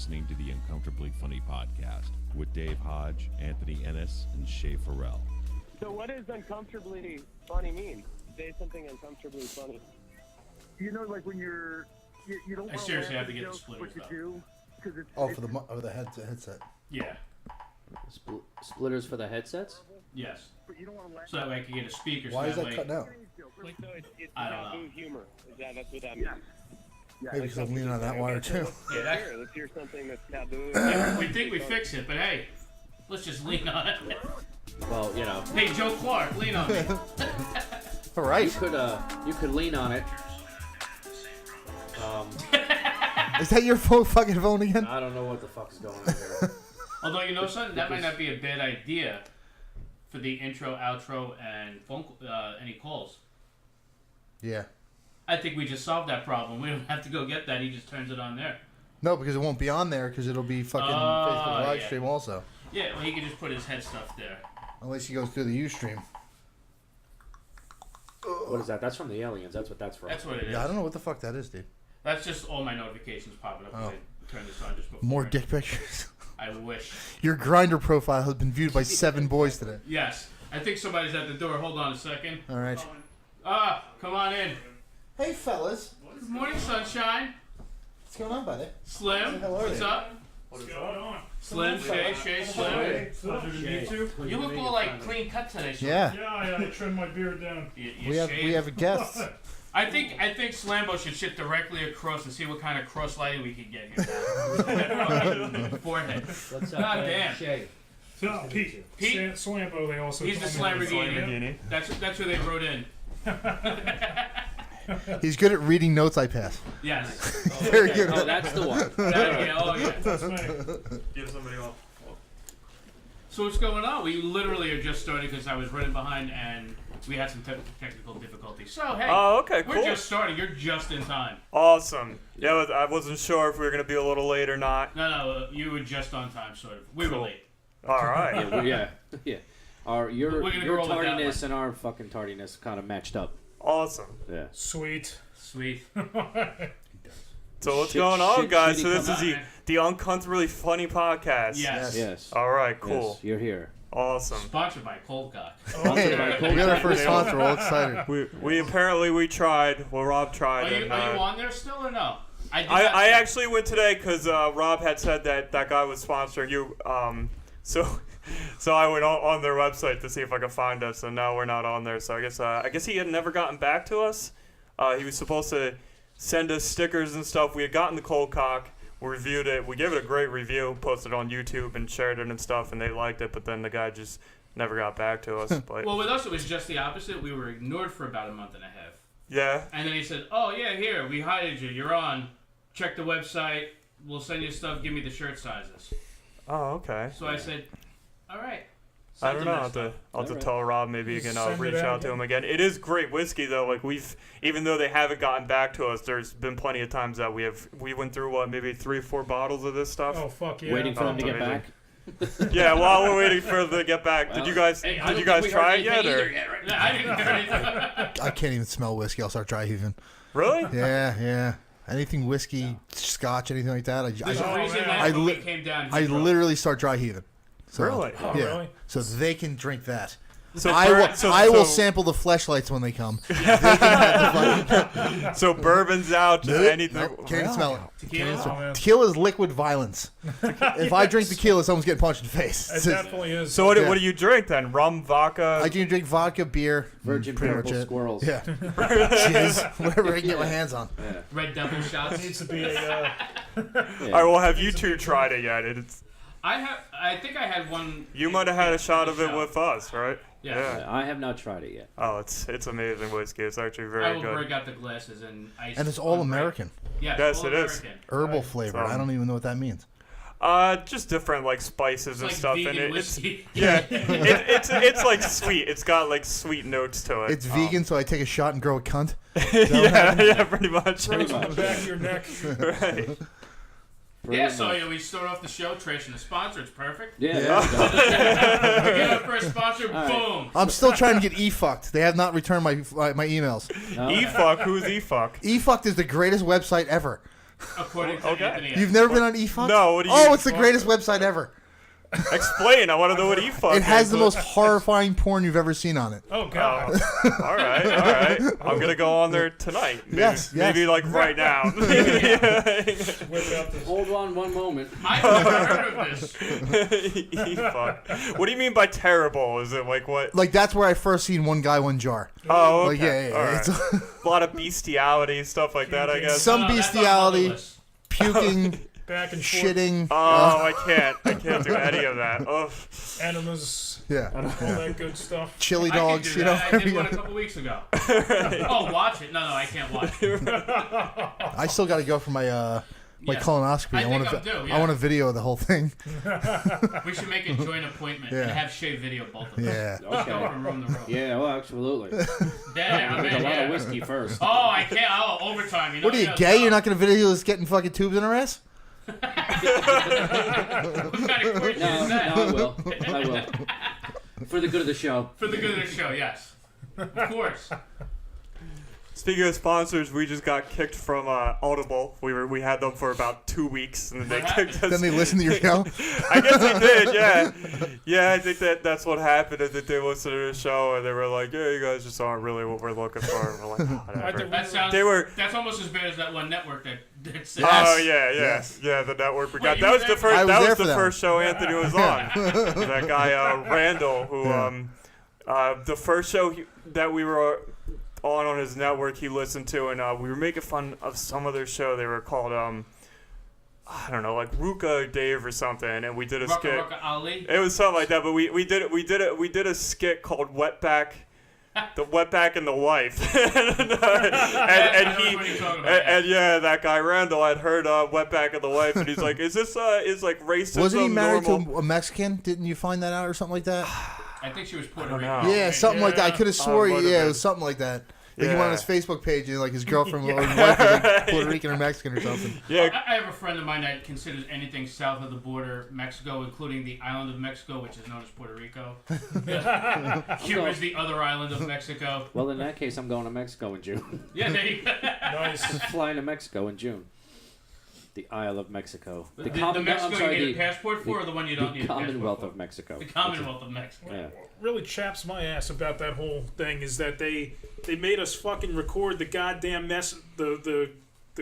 listening to the Uncomfortably Funny podcast with Dave Hodge, Anthony Ennis, and Shay Farrell. So what does uncomfortably funny mean? Say something uncomfortably funny. You know, like when you don't. I seriously have to get the splitters What you though. do? Cause it's, for the headset. Yeah. Splitters for the headsets? Yes. But you don't want to laugh. So that way I can get a speaker. Why so is that way, cutting out? Like, so it's I don't taboo know. humor. That's what that means. Yeah. Maybe because I'm leaning on that wire too. Yeah, that, Let's hear something that's taboo. yeah, we think we fix it, but hey, let's just lean on it. Well, you know. Hey, Joe Clark, lean on me. All right. You could lean on it. Is that your fucking phone again? I don't know what the fuck is going on here. Although, you know something? That might not be a bad idea for the intro, outro, and phone any calls. Yeah. I think we just solved that problem. We don't have to go get that. He just turns it on there. No, because it won't be on there because it'll be fucking Facebook live stream also. Yeah, well, he can just put his head stuff there. Unless he goes through the Ustream. What is that? That's from the aliens. That's what that's from. That's what it is. Yeah, I don't know what the fuck that is, dude. That's just all my notifications popping up when I turn this on just before. More dick pictures. I wish. Your Grindr profile has been viewed by 7 boys today. Yes. I think somebody's at the door. Hold on a second. All right. Come on in. Hey, fellas. Good morning, sunshine. What's going on, buddy? Slim, How are what's you? up? What's going on? Slim, Shay, Slim. Pleasure to meet you. You look all like clean cut today. Slim. Yeah. Yeah, I trimmed my beard down. You We shaved. have a guest. I think Slambo should sit directly across and see what kind of cross lighting we can get here. Forehead. What's up, God damn. Shay? So, Pete. Slambo, they also He's the call me. Lamborghini. That's who they wrote in. He's good at reading notes I pass. Yes. Very good. Oh, that's the one. Yeah. That's me. Give somebody off. So what's going on? We literally are just starting because I was running behind and we had some technical difficulties. So hey, okay, we're cool. just starting. You're just in time. Awesome. Yeah, I wasn't sure if we were going to be a little late or not. No, you were just on time, sort of. We were late. All right. Yeah. Your We're gonna roll with that tardiness one. and our fucking tardiness kind of matched up. Awesome. Yeah. Sweet. So what's going on, guys? So this is come the Uncomfortably Funny podcast. Yes. All right, cool. Yes, you're here. Awesome. Sponsored by Cold Cock. Hey, we got our first sponsor. We're all excited. We apparently tried. Well, Rob tried. Are you on there still or no? I actually went today because Rob had said that guy was sponsoring you. So I went on their website to see if I could find us, and now we're not on there. So I guess he had never gotten back to us. He was supposed to send us stickers and stuff. We had gotten the cold cock. We reviewed it. We gave it a great review, posted it on YouTube and shared it and stuff, and they liked it. But then the guy just never got back to us. But Well, with us it was just the opposite. We were ignored for about a month and a half. yeah. And then he said, "Oh yeah, here we hired you. You're on. Check the website. We'll send you stuff. Give me the shirt sizes." Oh, okay. So I said, "All right." I don't Sent know. him I'll that have to stuff. tell Rob maybe again. I'll Send it reach out out to him again. It is great whiskey though. Like even though they haven't gotten back to us, there's been plenty of times that we went through maybe 3 or 4 bottles of this stuff. Oh, fuck yeah. Waiting for them to get amazing. back. Yeah, while we're waiting for them to get back, did you guys Hey, I did don't you guys think we try heard it yet? anything Or? either yet, right? No, I didn't hear anything. I can't even smell whiskey. I'll start dry heaving. Really? Yeah. Anything whiskey, scotch, anything like that. There's a reason man. that when we came down. I he drove. literally start dry heaving. So, Really? Oh, yeah. really? So they can drink that. So I will sample the fleshlights when they come. They can have the fucking... So bourbon's out. Just anything. Nope, can't even smell it. Tequila? Oh, man. Tequila is liquid violence. If I drink tequila, someone's getting punched in the face. It definitely is. So what do you drink then? Rum, vodka? I can drink vodka, beer, Virgin pretty much purple it. squirrels. Yeah. Jizz, whatever I can get my hands on. Yeah. Red Devil shots. Needs to be a. All right. Well, have you two tried it yet? I think I had one. You might have had a shot of it with us, right? Yeah. I have not tried it yet. Oh, it's amazing whiskey. It's actually I very will good. break out the glasses and ice. And it's all on break. American. Yes, Yes, all it is. American. Herbal flavor. I don't even know what that means. Just different like spices and Like stuff vegan in it. whiskey. It's like sweet. It's got like sweet notes to it. It's vegan, so I take a shot and grow a cunt. yeah, pretty much. Rose on the back of your neck. Right. Yeah, so we start off the show trashing the sponsor. It's perfect. Yeah. We get our first sponsor. Boom. I'm still trying to get e-fucked. They have not returned my emails. No. E-fuck? Who's E-fuck? E-fucked is the greatest website ever. According to Okay. Anthony. You've never been on eFuck? No, what do you- Oh, it's the greatest website ever. Explain. I want to know what eFuck It has is. the most horrifying porn you've ever seen on it. Oh God. All right. I'm gonna go on there tonight. Maybe, Yes. maybe like right now. Whip out this. Hold on one moment. I've never heard of this. eFuck. What do you mean by terrible? Is it like what? Like, that's where I first seen One Guy, One Jar. Oh, Like, okay. yeah. All right. It's A lot of bestiality, stuff like that, I guess. Some No, that's on bestiality, the list. puking, Back and forth. shitting. Oh, I can't do any of that. Ugh. Enemas. Yeah. All that good stuff. Chili I can dogs, do you know. that. I did one a couple weeks ago. Oh, watch it. No, I can't watch it. I still got to go for my Yeah. colonoscopy. I think I'm due, I yeah. want a video of the whole thing. We should make a joint appointment and Yeah. have Shay video both of us. Yeah. Just go from room to room. Yeah, well, absolutely. Yeah, I'm Drink in, a lot yeah. of whiskey first. Oh, I can't. Oh, overtime. You know, What are you, gay? You're not going to video us getting fucking tubes in our ass? What kind of question No, is that? I will. For the good of the show. For the good of the show, yes. Of course. Speaking of sponsors, we just got kicked from Audible. We had them for about 2 weeks, and then they kicked us. Then they listen to your show? I guess they did, yeah. Yeah, I think that's what happened. I think they listened to the show and they were like, "Yeah, you guys just aren't really what we're looking for." And we're like, oh, whatever. That sounds. They were. That's almost as bad as that one network that said. Oh yeah, Yes. yeah. The network we Wait, got. you That were was the there? first. I was That there was for the that first show Anthony was on. That guy Randall, who the first show that we were on his network, he listened to, and we were making fun of some other show. They were called I don't know, like Ruka Dave or something, and we did a skit. Ruka Ali. It was something like that, but we did a skit called Wetback, the Wetback and the Wife, and yeah, that guy Randall had heard Wetback and the Wife, and he's like, is this is like racism Wasn't he married normal? to a Mexican? Didn't you find that out or something like that? I think she was Puerto don't Rican. know. Yeah, something like that. I could have swore, might have yeah, it been. was something like that. Like he went on his Facebook page and like his girlfriend or wife was like Puerto Rican or Mexican or something. Yeah, I have a friend of mine that considers anything south of the border Mexico, including the island of Mexico, which is known as Puerto Rico. Cuba is the other island of Mexico. Well, in that case, I'm going to Mexico in June. Yeah, there you go. Nice. Flying to Mexico in June. The Isle of Mexico. The I'm Mexico sorry, you need a passport for, or the one you don't need a passport Commonwealth for? of Mexico. The Commonwealth of Mexico. Yeah. What really chaps my ass about that whole thing is that they made us fucking record the goddamn mess, the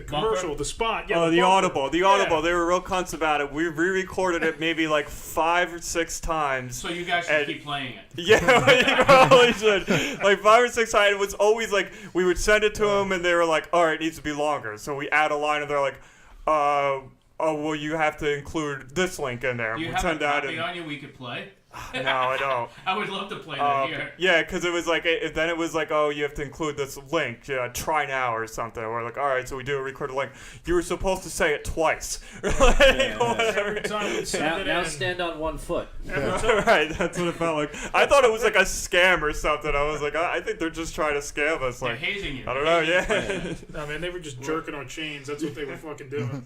commercial, the spot. Yeah, oh, the bumper. Audible. Yeah. They were real cunts about it. We re-recorded it maybe like 5 or 6 times. So you guys should And- keep playing it. Yeah, you probably should. Like 5 or 6 times. It was always like we would send it to them, and they were like, "All right, it needs to be longer." So we add a line, and they're like, "Oh, well, you have to include this link in there." Do you We have a send that, copy and on you we could play? no, I don't. I would love to play that here. Yeah, because it was like then it was like, oh, you have to include this link. Try now or something. We're like, all right, so we do a recorded link. You were supposed to say it twice. Whatever. Every time we send it Now in. stand on one foot. Right, that's what it felt like. I thought it was like a scam or something. I was like, I think they're just trying to scam us. They're Like, hazing you. I don't know. They're hazing Yeah. you. No, man, they were just jerking our chains. That's what they were fucking doing.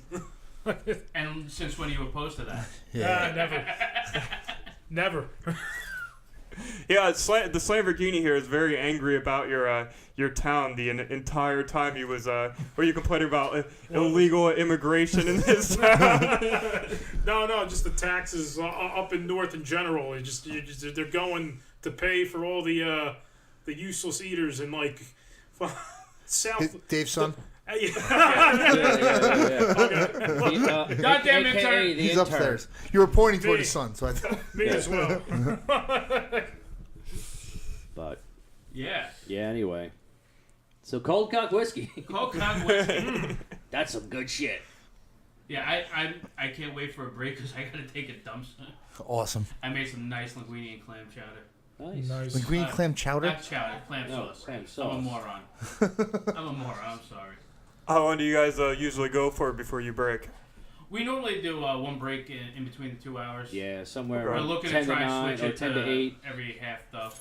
And since when are you opposed to that? Never. Never. Yeah, the Lamborghini here is very angry about your town the entire time he was where you complaining about illegal immigration in this town. No, just the taxes up in north in general. They're going to pay for all the useless eaters in like south. Dave's son? Yeah. Goddamn AKA intern. the He's intern. upstairs. You were pointing toward Me. his son, so I thought. Me as well. But Yeah. yeah, anyway. So cold cock whiskey. Coke and whiskey. That's some good shit. Yeah, I can't wait for a break because I gotta take a dump. Awesome. I made some nice linguine and clam chowder. Nice. Nice. Linguine clam chowder? Not chowder, clam No, sauce. clam I'm sauce. a moron. I'm sorry. How long do you guys usually go for before you break? We normally do one break in between the 2 hours. Yeah, somewhere We're around looking 10 to to try and 9 switch or it 10 to 8. every half though.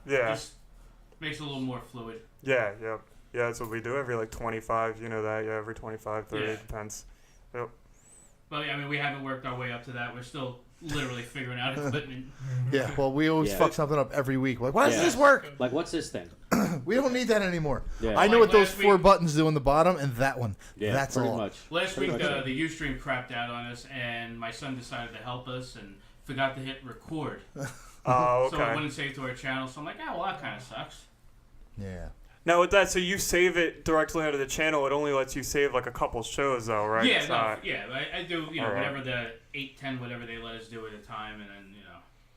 Yeah. Just makes it a little more fluid. Yeah, that's what we do every like 25, you know that, yeah, every 25, 30, Yeah. depends. But I mean, we haven't worked our way up to that. We're still literally figuring out equipment. Yeah, well, we always Yeah. fuck something up every week. Like, why does Yeah. this work? Like, what's this thing? We don't need that anymore. Yeah. I know Like what those last 4 week- buttons do on the bottom, and that one. Yeah, That's pretty all. much. Last Pretty week, much. the Ustream crapped out on us, and my son decided to help us and forgot to hit record. Oh, So it okay. wouldn't save to our channel. So I'm like, well, that kind of sucks. Yeah. Now with that, so you save it directly onto the channel. It only lets you save like a couple shows, though, right? Yeah, no, yeah. I do, Alright. whatever the 8, 10, whatever they let us do at a time, and then,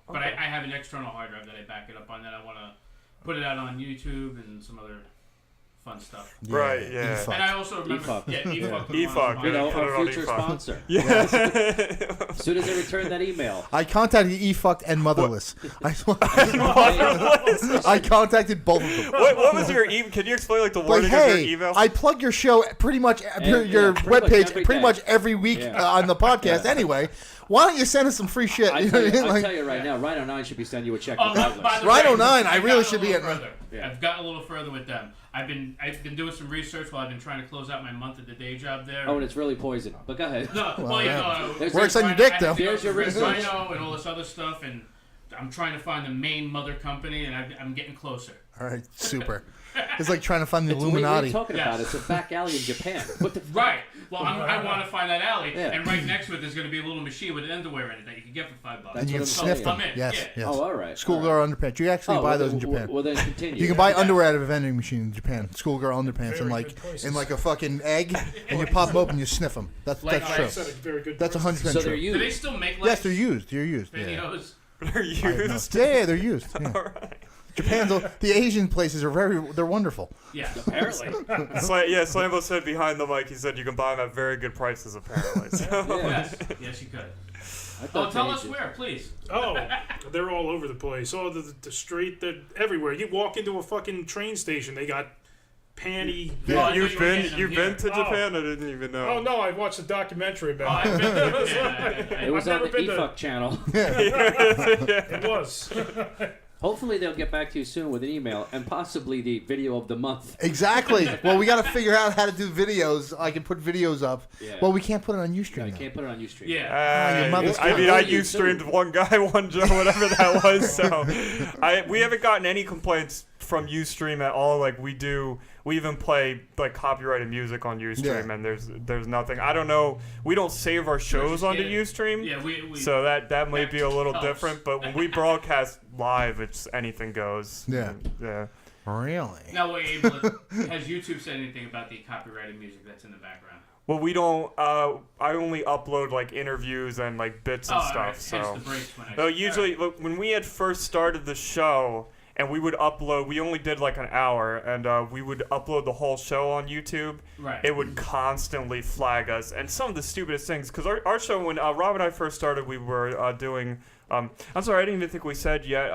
But Okay. I have an external hard drive that I back it up on that I want to put it out on YouTube and some other fun stuff. Right, yeah. E-fuck. And I also remember, E-fuck. yeah, E-fuck. E-fuck, You know, Put it our on future E-fuck. sponsor. Yeah. As soon as they return that email. I contacted E-fucked and Motherless. Motherless. I contacted both of them. What was your email? Can you explain like the Like, wording of hey, your email? I plug your show pretty much, your yeah, pretty much webpage every pretty day. much every week Yeah. on the podcast anyway. Why don't you send us some free shit? I You tell know you, what I mean? I'll Like, tell you right now, Rhino 9 should be sending you a check Oh, regardless. by the Rhino way, 9, I I've really gotten should a be little at- further. Yeah. I've gotten a little further with them. I've been doing some research while I've been trying to close out my month at the day job there. Oh, and it's really poison. But go ahead. No, yeah. There's Works your- on your dick, I had to though. go There's your through research. Rhino and all this other stuff, and I'm trying to find the main mother company, and I'm getting closer. all right, super. It's like trying to find the What are you Illuminati. talking about? Yes. It's a back alley in Japan. What the Right. Well, I want to find that alley, Yeah. and right next to it, there's going to be a little machine with underwear in it that you can get for $5. That's And you what can I'm sniff saying. them. I'm in, Yes, yeah. yes. Oh, all right. Schoolgirl underpants. You actually Oh, buy well, those in then- Japan. Well, then continue. You can buy underwear at a vending machine in Japan. Schoolgirl underpants Very in good prices. like a fucking egg, and you pop them open, and you sniff them. That's Like true. I That's a very good. That's 100% So true. they're Do they used. still make Yes, they're used. They're used. Yeah. videos? They're used. Yeah, they're used. Yeah. Japan's the Asian places are they're wonderful. Yeah. Apparently. Slambo said behind the mic, he said you can buy them at very good prices, apparently. So. Yeah. Yes, you could. I Oh, thought tell they us did. where, please. Oh, they're all over the place. Oh, the street, they're everywhere. You walk into a fucking train station, they got panty. Yeah. I thought You've you were been getting you've them been to here. Japan? I didn't even know. Oh no, I watched a documentary Oh, about I've it. been to Japan. It was I've on never the been to- E-fuck channel. It was. Hopefully they'll get back to you soon with an email and possibly the video of the month. Exactly. Well, we got to figure out how to do videos. I can put videos up. Yeah. Well, we can't put it on No, Ustream. you now. can't put it on Ustream. Yeah. your mother's I mean, cunt. I You used too. streamed one guy, one Joe, whatever that was. So, we haven't gotten any complaints from Ustream at all. Like we even play like copyrighted music on Ustream, Yeah. and there's nothing. I don't know. We don't save our shows just onto get it. Ustream. Yeah, we So that might be a little helps. different, but when we broadcast live, it's anything goes. Yeah. Yeah. Really? Now we're able to, has YouTube said anything about the copyrighted music that's in the background? Well, we don't. I only upload like interviews and like bits and all stuff. right. So. Hence the breaks when I No, usually look, when we had first started the show and we would upload, we only did like an hour, and we would upload the whole show on YouTube. Right. It would constantly flag us, and some of the stupidest things. Because our show, when Rob and I first started, we were doing. I'm sorry, I didn't even think we said yet.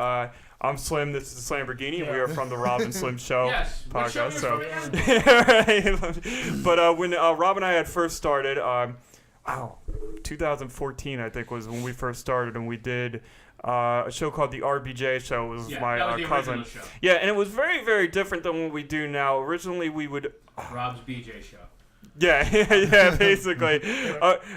I'm Slim. This is Lamborghini. We are from the Rob and Slim Show Yes. What show podcast. is So, it? right. But when Rob and I had first started, wow, 2014 I think was when we first started, and we did a show called the RBJ Show. It was Yeah, my that was the cousin. original show. Yeah, and it was very, very different than what we do now. Originally, we would. Rob's BJ show. Yeah, yeah, basically.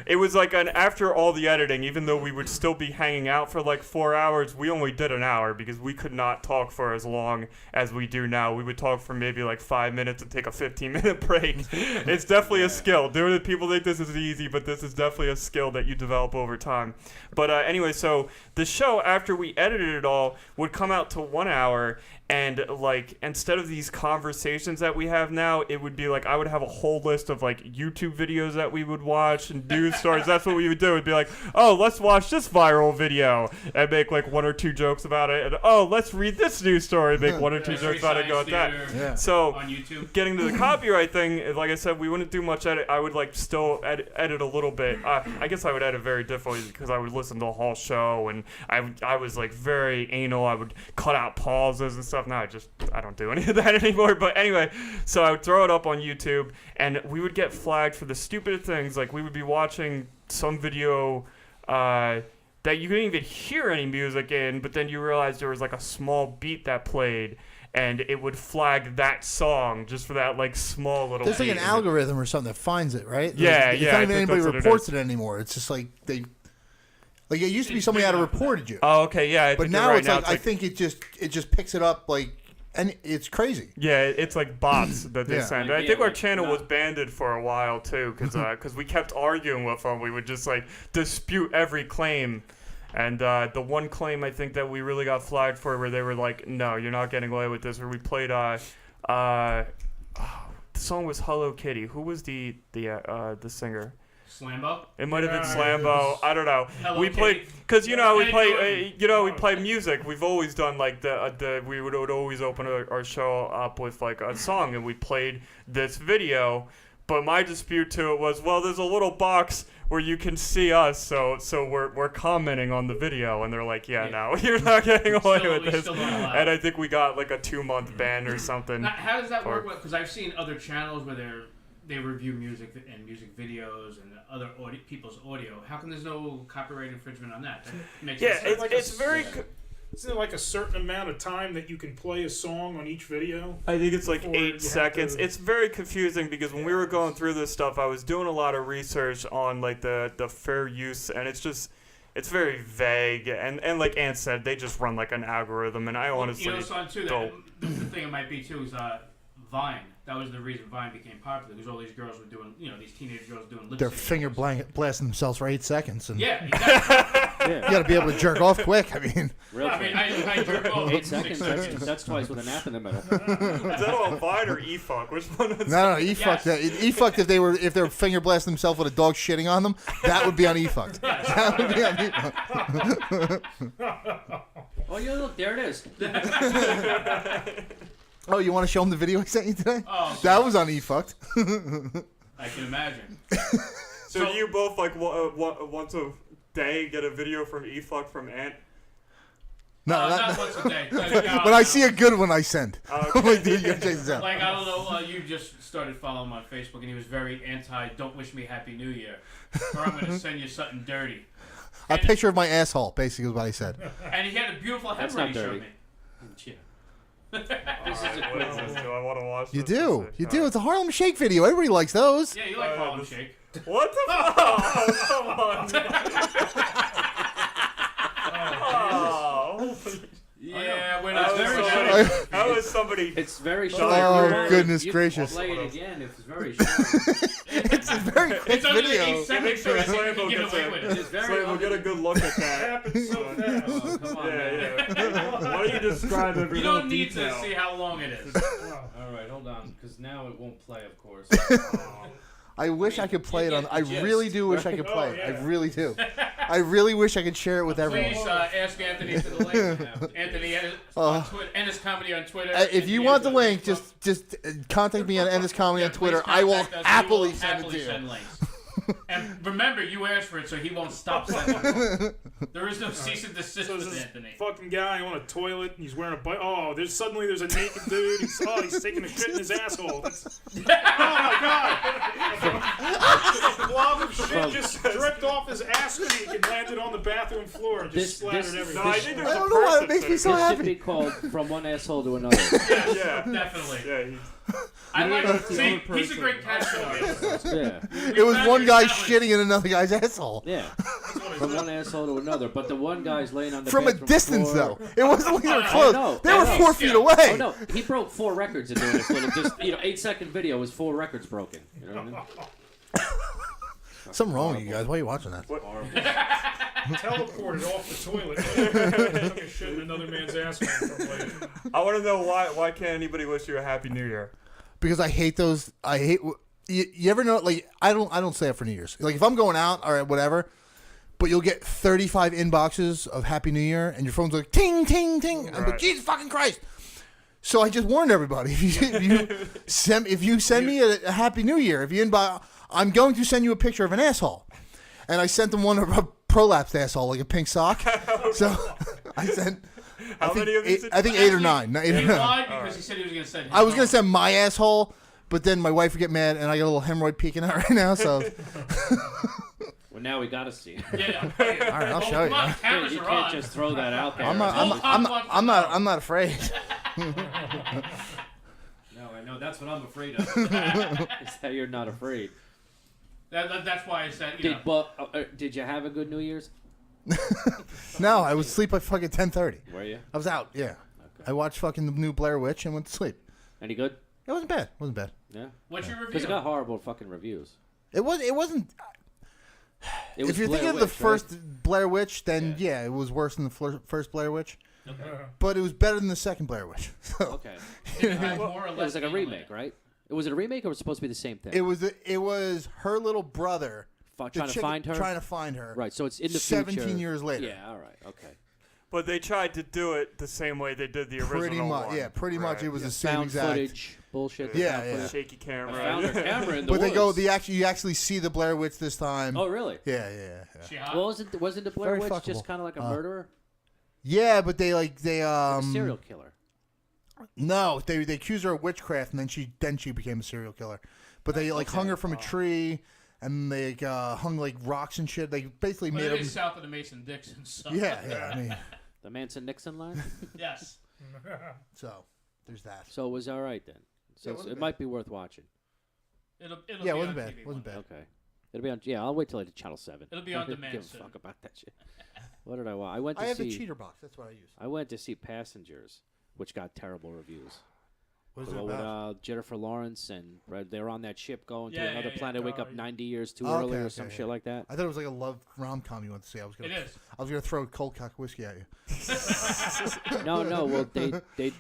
It was like after all the editing, even though we would still be hanging out for like 4 hours, we only did an hour because we could not talk for as long as we do now. We would talk for maybe like 5 minutes and take a 15-minute break. It's definitely a skill. People think this is easy, but this is definitely a skill that you develop over time. But anyway, so the show, after we edited it all, would come out to 1 hour. And like instead of these conversations that we have now, it would be like I would have a whole list of like YouTube videos that we would watch and news stories. That's what we would do. It'd be like, oh, let's watch this viral video and make like 1 or 2 jokes about it. And oh, let's read this news story, make 1 or 2 jokes about it, and go with that. Yeah. So On YouTube. getting to the copyright thing, like I said, we wouldn't do much edit. I would like still edit a little bit. I guess I would edit very differently because I would listen to the whole show, and I was like very anal. I would cut out pauses and stuff. Now I don't do any of that anymore. But anyway, so I would throw it up on YouTube, and we would get flagged for the stupidest things. Like we would be watching some video that you couldn't even hear any music in, but then you realize there was like a small beat that played, and it would flag that song just for that like small little There's like an beat. algorithm or something that finds it, right? Yeah, It's yeah, not I even think anybody that's what it reports is. it anymore. It's just like like it used to be It's somebody big had enough for reported you. Oh, okay, yeah. I But think you're now right. it's like I think it just picks it up like and it's crazy. Yeah, it's like bots that they Yeah. send. Like, I think yeah, our like, channel not- was banned for a while too, because we kept arguing with them. We would just like dispute every claim, and the one claim I think that we really got flagged for, where they were like, "No, you're not getting away with this." Where we played the song was Hello Kitty. Who was the singer? Slambo. It might have been Yeah, Slambo. I don't know. Hello We played Kitty. because you know we Hey, play Jordan. we play music. We've always done like we would always open our show up with like a song, and we played this video. But my dispute to it was, well, there's a little box where you can see us, so we're commenting on the video, and they're like, yeah, no, you're not getting away Still- with we this. still not allowed. And I think we got like a 2-month ban or something. Now, how does that for- work? Because I've seen other channels where they review music and music videos and other people's audio. How come there's no copyright infringement on that? That makes Yeah, no sense. it's very. Isn't there like a certain amount of time that you can play a song on each video? I think it's like Before you 8 have seconds. to- It's very confusing because when we were going through this stuff, I was doing a lot of research on like the fair use, and it's very vague. And like Ant said, they just run like an algorithm, and I honestly you know, son, too. don't. The thing it might be too is Vine. That was the reason Vine became popular because all these girls were doing, these teenage girls doing lip They're sync finger videos. blasting themselves for 8 seconds, and Yeah, exactly. you got to be able to jerk off quick. I mean, Real I quick. mean, I jerk off 8 in 6 seconds. seconds. That's twice with a nap in the middle. Is that on Vine or eFuck? Which one is no, e-fucked. Yes. E-fucked if they were finger blasting themselves with a dog shitting on them. That would be on e-fucked. That would be on e-fucked. Oh, yeah, look, there it is. Oh, you want to show them the video I sent you today? Oh, That was on e-fucked. I can imagine. So do you both like once a day get a video from eFuck from Ant? No, not once a day. when I see a good one, I send. I'm like, dude, you gotta check this out. Like, I don't know, you just started following him on Facebook, and he was very don't wish me Happy New Year, or I'm going to send you something dirty. A picture of my asshole, basically, is what I said. And he had a beautiful That's hemorrhoid not he showed dirty. me. Yeah. This is Alright, what is this? Do I want to watch You this? do. You do. It's a Harlem Shake video. Everybody likes those. Yeah, you like Harlem this- Shake. What the fuck? Oh, come on. Oh. Yeah, we're How not is very somebody- sure. How is somebody? It's very Oh, short. If you want, goodness you gracious. Can play it again. It's very short. It's a very quick It's under the video. 8 seconds, Make so sure I think we Slambo can get gets away a- with It's it. very. So we'll get a good look at It that. happens so fast. Oh, come on, man. Yeah. Why don't you describe every You little don't need detail? to see how long it is. All right, hold on, because now it won't play, of course. I wish I could play it on. get I the gist. really do wish I could play it. Oh, yeah. I really do. I really wish I could share it with everyone. Please ask Anthony for the link. Anthony on Twitter, Ennis Comedy on Twitter. If you want the link, just contact me on Ennis Comedy on Twitter. I will happily send it to you. Send links. And remember, you asked for it, so he won't stop sending them. There is no cease and desist So with there's this Anthony. fucking guy on a toilet, and he's wearing a bike. Oh, there's a naked dude. He's taking a shit in his asshole. That's, oh my god! A blob of shit just dripped off his ass cheek and landed on the bathroom floor and just splattered everything. No, I think I there's a don't know why it person makes me so This should happy. be called From One Asshole to Another. Yeah. Definitely. Yeah. He's, I like. that's the See, other he's a person. great character artist. Yeah. It was found one your guy talent. shitting in another guy's asshole. Yeah. From one asshole to another. But the one guy's laying on the From a bathroom distance, floor. though. It wasn't like they were I close. know, They I were know. 4 feet Yeah. away. Oh no, he broke 4 records in doing this little just 8-second video was 4 records broken. You know what I mean? Something wrong with you guys. Why are you watching that? Teleported off the toilet. Took a shit in another man's asshole from like. I want to know why can't anybody wish you a happy New Year? Because I hate those. I hate. You ever know? Like I don't say it for New Year's. Like if I'm going out or whatever, but you'll get 35 inboxes of Happy New Year, and your phone's like ting ting ting. I'm like Right. Jesus fucking Christ. So I just warned everybody: if you send me a Happy New Year, if you inbox, I'm going to send you a picture of an asshole. And I sent them one of a prolapsed asshole, like a pink sock. So I sent. How many of these? I think 8 or 9. 8 or He 9. lied because he said he was going to send. I was gonna send my asshole, but then my wife would get mad, and I got a little hemorrhoid peeking out right now. So Well, now we gotta see. Yeah. all right, I'll show you. Come on, Yeah, cameras you are can't on. just throw that out there. I'm not afraid. No, I know, that's what I'm afraid of. Is that you're not afraid. That's why I said, you know. Did you have a good New Year's? No, I would sleep at fucking 10:30. Were you? I was out. Yeah. Okay. I watched fucking the new Blair Witch and went to sleep. Any good? It wasn't bad. It wasn't bad. Yeah. What's your Because review? it got horrible fucking reviews. It wasn't. It was If you're Blair thinking of the Witch, first right? Blair Witch, then yeah, it was worse than the first Blair Witch. Okay. But it was better than the second Blair Witch. So Okay. Did it have more or It less was like a anal in remake, it? right? Was it a remake or was it supposed to be the same thing? it was her little brother Trying the to chick find her? Trying to find her. Right, so it's in the 17 future. years later. Yeah, all right, okay. But they tried to do it the same way they did the original Pretty much. one. Yeah, pretty much. It was the same Found exact. footage, bullshit. Yeah, found yeah. footage. Shaky camera. I found her camera in the But woods. they go. You actually see the Blair Witch this time. Oh, really? Yeah. She hot? Well, wasn't the Blair Very Witch just fuckable. kind of like a murderer? Yeah, but they Like a serial killer. No, they accused her of witchcraft, and then she became a serial killer. But they hung her from a tree, and they hung like rocks and shit. They basically But made it her. is south of the Mason-Dixon, so. Yeah. I mean, The Manson-Nixon line? Yes. so there's that. So it was all right then. So Yeah, it wasn't it bad. might be worth watching. It'll Yeah, be it wasn't on bad. TV It wasn't one bad. day. Okay. It'll be on. Yeah, I'll wait till I do Channel 7. It'll be on I don't demand give a soon. fuck about that shit. What did I watch? I went to I have see. the cheater box. That's what I use. I went to see Passengers, which got terrible reviews. What is The it one with about? Jennifer Lawrence and they're on that ship going to Yeah, another yeah, planet, yeah. wake up 90 years too Oh, early okay, or some okay, shit yeah. like that. I thought it was like a love rom-com you went to see. I was It gonna. is. I was gonna throw cold cock whiskey at you. No. Well,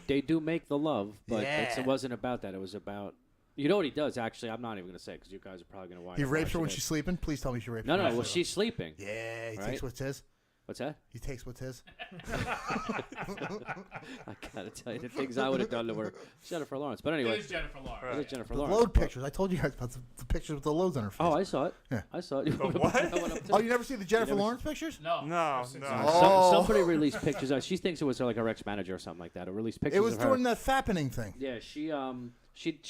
they do make the love, but Yeah. it wasn't about that. It was about. You know what he does? Actually, I'm not even gonna say because you guys are probably gonna watch. He rapes her when she's sleeping. Please tell me she rapes No, her. no. Well, she's sleeping. Yeah, he Right? takes what's his. What's that? He takes what's his. I gotta tell you the things I would have done to her. Jennifer Lawrence. But It anyway, is Jennifer Lawrence. it is Jennifer The Lawrence. load but- pictures. I told you guys about the pictures with the loads on her face. Oh, I saw it. Yeah. I saw it. what? I went up to Oh, you never see the Jennifer never- Lawrence pictures? No. No. Oh. Somebody released pictures. She thinks it was like her ex-manager or something like that. Who released pictures It was of her. during that fappening thing. Yeah, she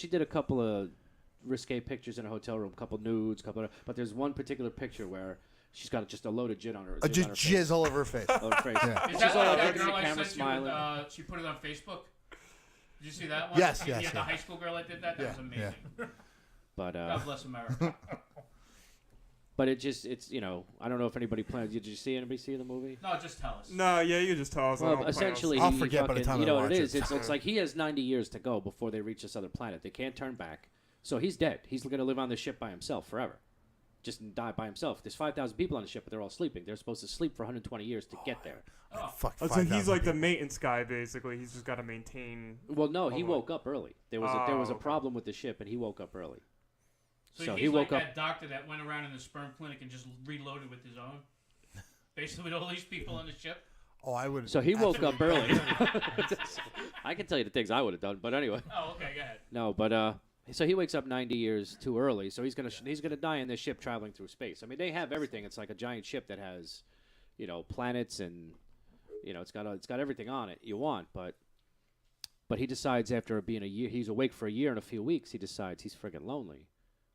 did a couple of risque pictures in a hotel room, a couple nudes, but there's one particular picture where she's got just a load of gin on her. Just on her jizz all over her face. face. On her face. Yeah. Is She's that all like like that looking girl at I the camera, sent you? smiling. She put it on Facebook. Did you see that one? Yes, Yeah, yes, the yeah. high school girl that did that. That Yeah, was amazing. But God bless America. but it's I don't know if anybody planned. Did you see anybody see the movie? No, just tell us. No, yeah, you just tell us. I Well, don't plan on essentially, I'll he forget by the fucking, time you I know what watch it is. it. It's like he has 90 years to go before they reach this other planet. They can't turn back, so he's dead. He's going to live on this ship by himself forever, just die by himself. There's 5,000 people on the ship, but they're all sleeping. They're supposed to sleep for 120 years to get there. Fuck. Oh, so he's 5,000 like the people. maintenance guy, basically. He's just got to maintain. Well, no, he Oh, woke up early. There was a okay. problem with the ship, and he woke up early. So he he's woke like up. that doctor that went around in the sperm clinic and just reloaded with his own. Basically, with all these people on the ship. Oh, I would. So he woke up early. I can tell you the things I would have done, but anyway. Oh, okay, go ahead. No, but so he wakes up 90 years too early. So he's gonna die in this ship traveling through space. I mean, they have everything. It's like a giant ship that has, planets and, it's got everything on it you want. But he decides after being a year, he's awake for a year and a few weeks. He decides he's friggin' lonely,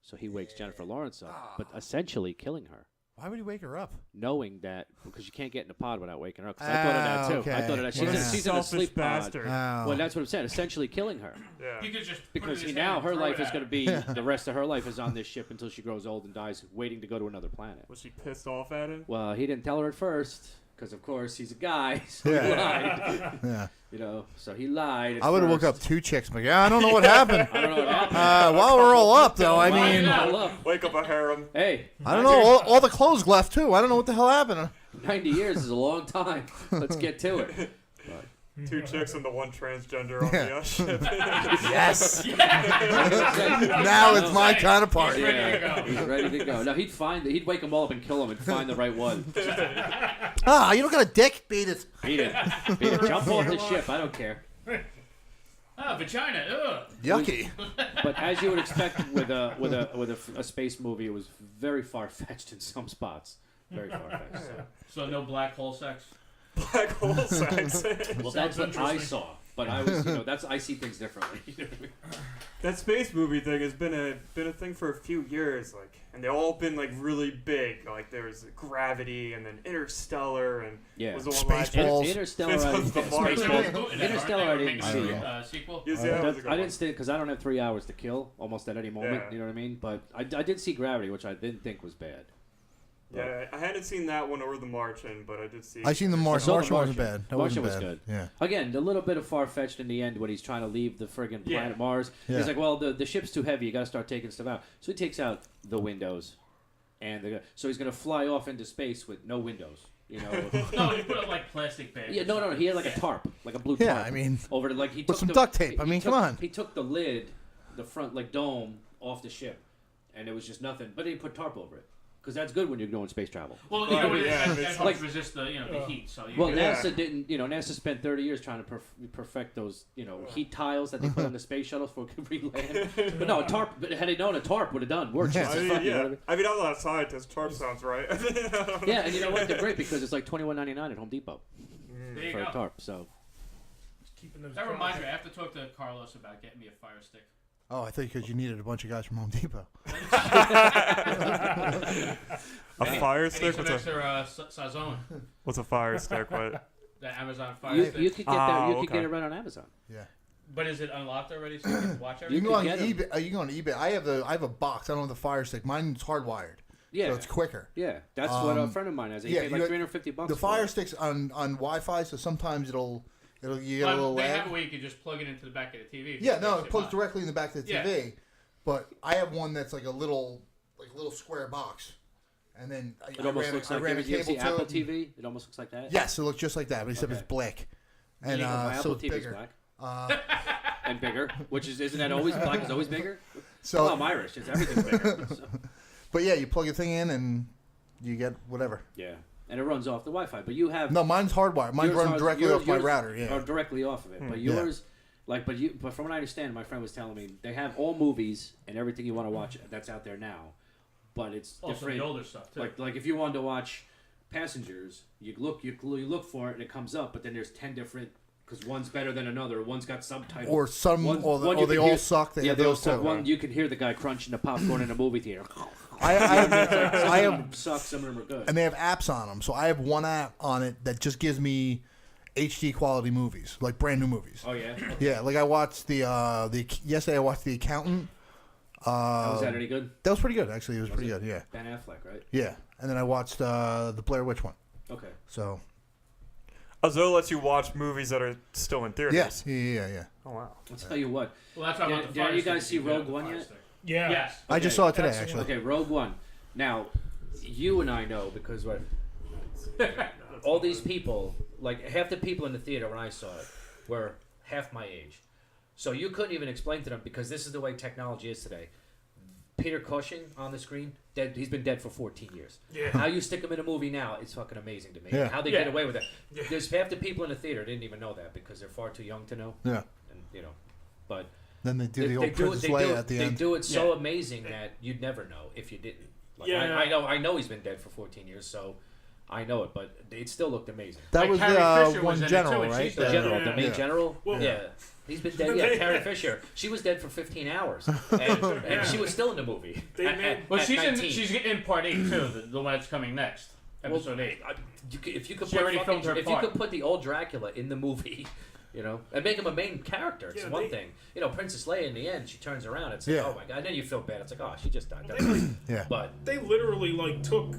so he wakes Jennifer Lawrence up, but essentially killing her. Why would he wake her up? Knowing that, because you can't get in a pod without waking her up. 'Cause I thought of that too. okay. I thought of that. What a She's in a selfish sleep pod. bastard. Oh. Well, that's what I'm saying. Essentially killing her. Yeah. He could just put it Because in his now hand her and throw life it is at going to him. be the rest of her life is on this ship until she grows old and dies, waiting to go to another planet. Was she pissed off at him? Well, he didn't tell her at first, because of course he's a guy, so he Yeah. lied. Yeah. So he lied. At I would have woke up first. 2 chicks. I'm like, yeah, I don't know what happened. I don't know what happened. While we're all up, though, I Why mean, you all up? Wake up a harem. Hey, I don't know. All the clothes left too. I don't know what the hell happened. 90 years is a long time. Let's get to it. 2 chicks and the 1 transgender on Yeah. the ship. Yes. Now it's my kind of party. Yeah, he's ready to go. No, he'd wake them all up and kill them and find the right one. Ah, you don't got a dick? Beat it. Beat it. Jump off the ship. I don't care. Ah, vagina. Ugh. Yucky. But as you would expect with a space movie, it was very far fetched in some spots. Very far fetched. So no black hole sex. Black hole sex. Well, that's what I saw. But I was, I see things differently. You know what I mean? That space movie thing has been a thing for a few years, and they've all been really big. Like there was Gravity, and then Interstellar, and Yeah. was the one last year. Spaceballs. Interstellar, This I was the didn't Martian. Spaceballs. Interstellar, I didn't see it. yet. Sequel. Yes, yeah, that was a good I didn't one. see it because I don't have 3 hours to kill almost at any moment. Yeah. You know what I mean? But I did see Gravity, which I didn't think was bad. Yeah, I hadn't seen that one or The Martian, but I did see. I seen the Martian. saw The Martian wasn't Martian. bad. That Martian wasn't was bad. good. Yeah. Again, a little bit of far-fetched in the end when he's trying to leave the friggin' planet Mars. Yeah. He's like, well, the ship's too heavy. You got to start taking stuff out. So he takes out the windows, and so he's gonna fly off into space with no windows. You know. No, he put up like plastic bags. Yeah, no. He had like a tarp, like a blue tarp. Yeah, I mean, over to like he with took some the, duct tape. I he mean, took- come on. He took the lid, the front like dome off the ship, and it was just nothing. But he put tarp over it because that's good when you're doing space travel. Well, you know, yeah, that helps resist the the heat. So you Well, can- NASA didn't. You know, NASA spent 30 years trying to perfect those, heat tiles that they put on the space shuttle for re-land. But no, a tarp. But had they known, a tarp would have done work. Yeah. Just I as mean, fuck, you know yeah. what I mean, I'm not a scientist. Tarp sounds right. Yeah, and you know what? They're great because it's like $21.99 at Home Depot there you for go. a tarp. So Keeping those That dry. reminds me, I have to talk to Carlos about getting me a fire stick. Oh, I thought because you needed a bunch of guys from Home Depot. A fire I need stick? some extra sazon. What's a fire stick? What? The Amazon fire you stick. could get that. You could okay. get it right on Amazon. Yeah. But is it unlocked already so you can watch You everything? can go on get 'em. eBay. You can go on eBay. I have a box. I don't have the fire stick. Mine's hardwired, Yeah, so it's quicker. yeah. That's what a friend of mine has. He paid like you- $350. The for fire it. stick's on Wi-Fi, so sometimes you get a Well, little they lag. have a way you can just plug it into the back of the TV. Yeah, no, Makes it plugs hot. directly in the back of the Yeah. TV. But I have one that's like a little square box, and then It almost looks like ran a you ever see cable to Apple it. TV. It almost looks like that. Yes, it looks just like that, but except Okay. it's black, and You know, my so Apple it's TV's bigger. black and bigger. Which isn't that always black? Is always bigger. So, Well, I'm Irish. It's everything's bigger. So. but yeah, you plug your thing in and you get whatever. Yeah, and it runs off the Wi-Fi. But you have No, mine's hardwired. Mine's yours running are- directly yours- off my yours router. Yeah. are directly off of it. But Yeah. yours, but from what I understand, my friend was telling me they have all movies and everything you want to watch that's out there now. But it's Also different. the older stuff too. Like if you wanted to watch Passengers, you look for it and it comes up. But then there's 10 different. Because one's better than another. One's got subtitles. Or some, One- or one you they can all hear- suck. They yeah, have they all those suck. too. One you can hear the guy crunching the popcorn in a movie theater. I Some have, of them suck. Some of them are good. and they have apps on them. So I have one app on it that just gives me HD quality movies, like brand new movies. Oh yeah. Yeah, like I watched yesterday. I watched The Accountant. Was that any good? That was pretty good, actually. It was pretty it? good. Yeah, Ben Affleck, right? yeah. And then I watched the Blair Witch one. Okay. So Azul lets you watch movies that are still in theaters. yes, yeah. Oh wow. I'll tell you what. Well, that's why I want the Did fire you stick guys if see you have Rogue the One fire yet? stick. Yeah. Yes. I just saw it today, That's the actually. Okay, Rogue One. Now, you and I know because what? All these people, like half the people in the theater when I saw it, were half my age. So you couldn't even explain to them because this is the way technology is today. Peter Cushing on the screen, dead. He's been dead for 14 years. Yeah. How you stick him in a movie now, it's fucking amazing to me. Yeah. How they Yeah. get away with it. Yeah. There's half the people in the theater didn't even know that because they're far too young to know. Yeah. And but Then they do they, the they old do it. Princess They Leia do, at the they end. do it so Yeah. amazing that you'd never know if you didn't. Like, Yeah. I know he's been dead for 14 years, so I know it, but it still looked amazing. That Like was Carrie the Fisher was one in it, general, too, and right? she's The dead. general, the main Yeah. general, Well- yeah. He's been dead. Yeah, Carrie Fisher. She was dead for 15 hours, and she was still in the movie. They made- Well, at she's 19. she's in part 8 too, the one that's coming next, episode 8. If you could She put already filmed her if you part. could put the old Dracula in the movie, and make him a main character, it's Yeah, one they- thing. Princess Leia in the end, she turns around. It's Yeah. like, oh my god. And then you feel bad. It's like, oh, she just died. That's Yeah. But They literally took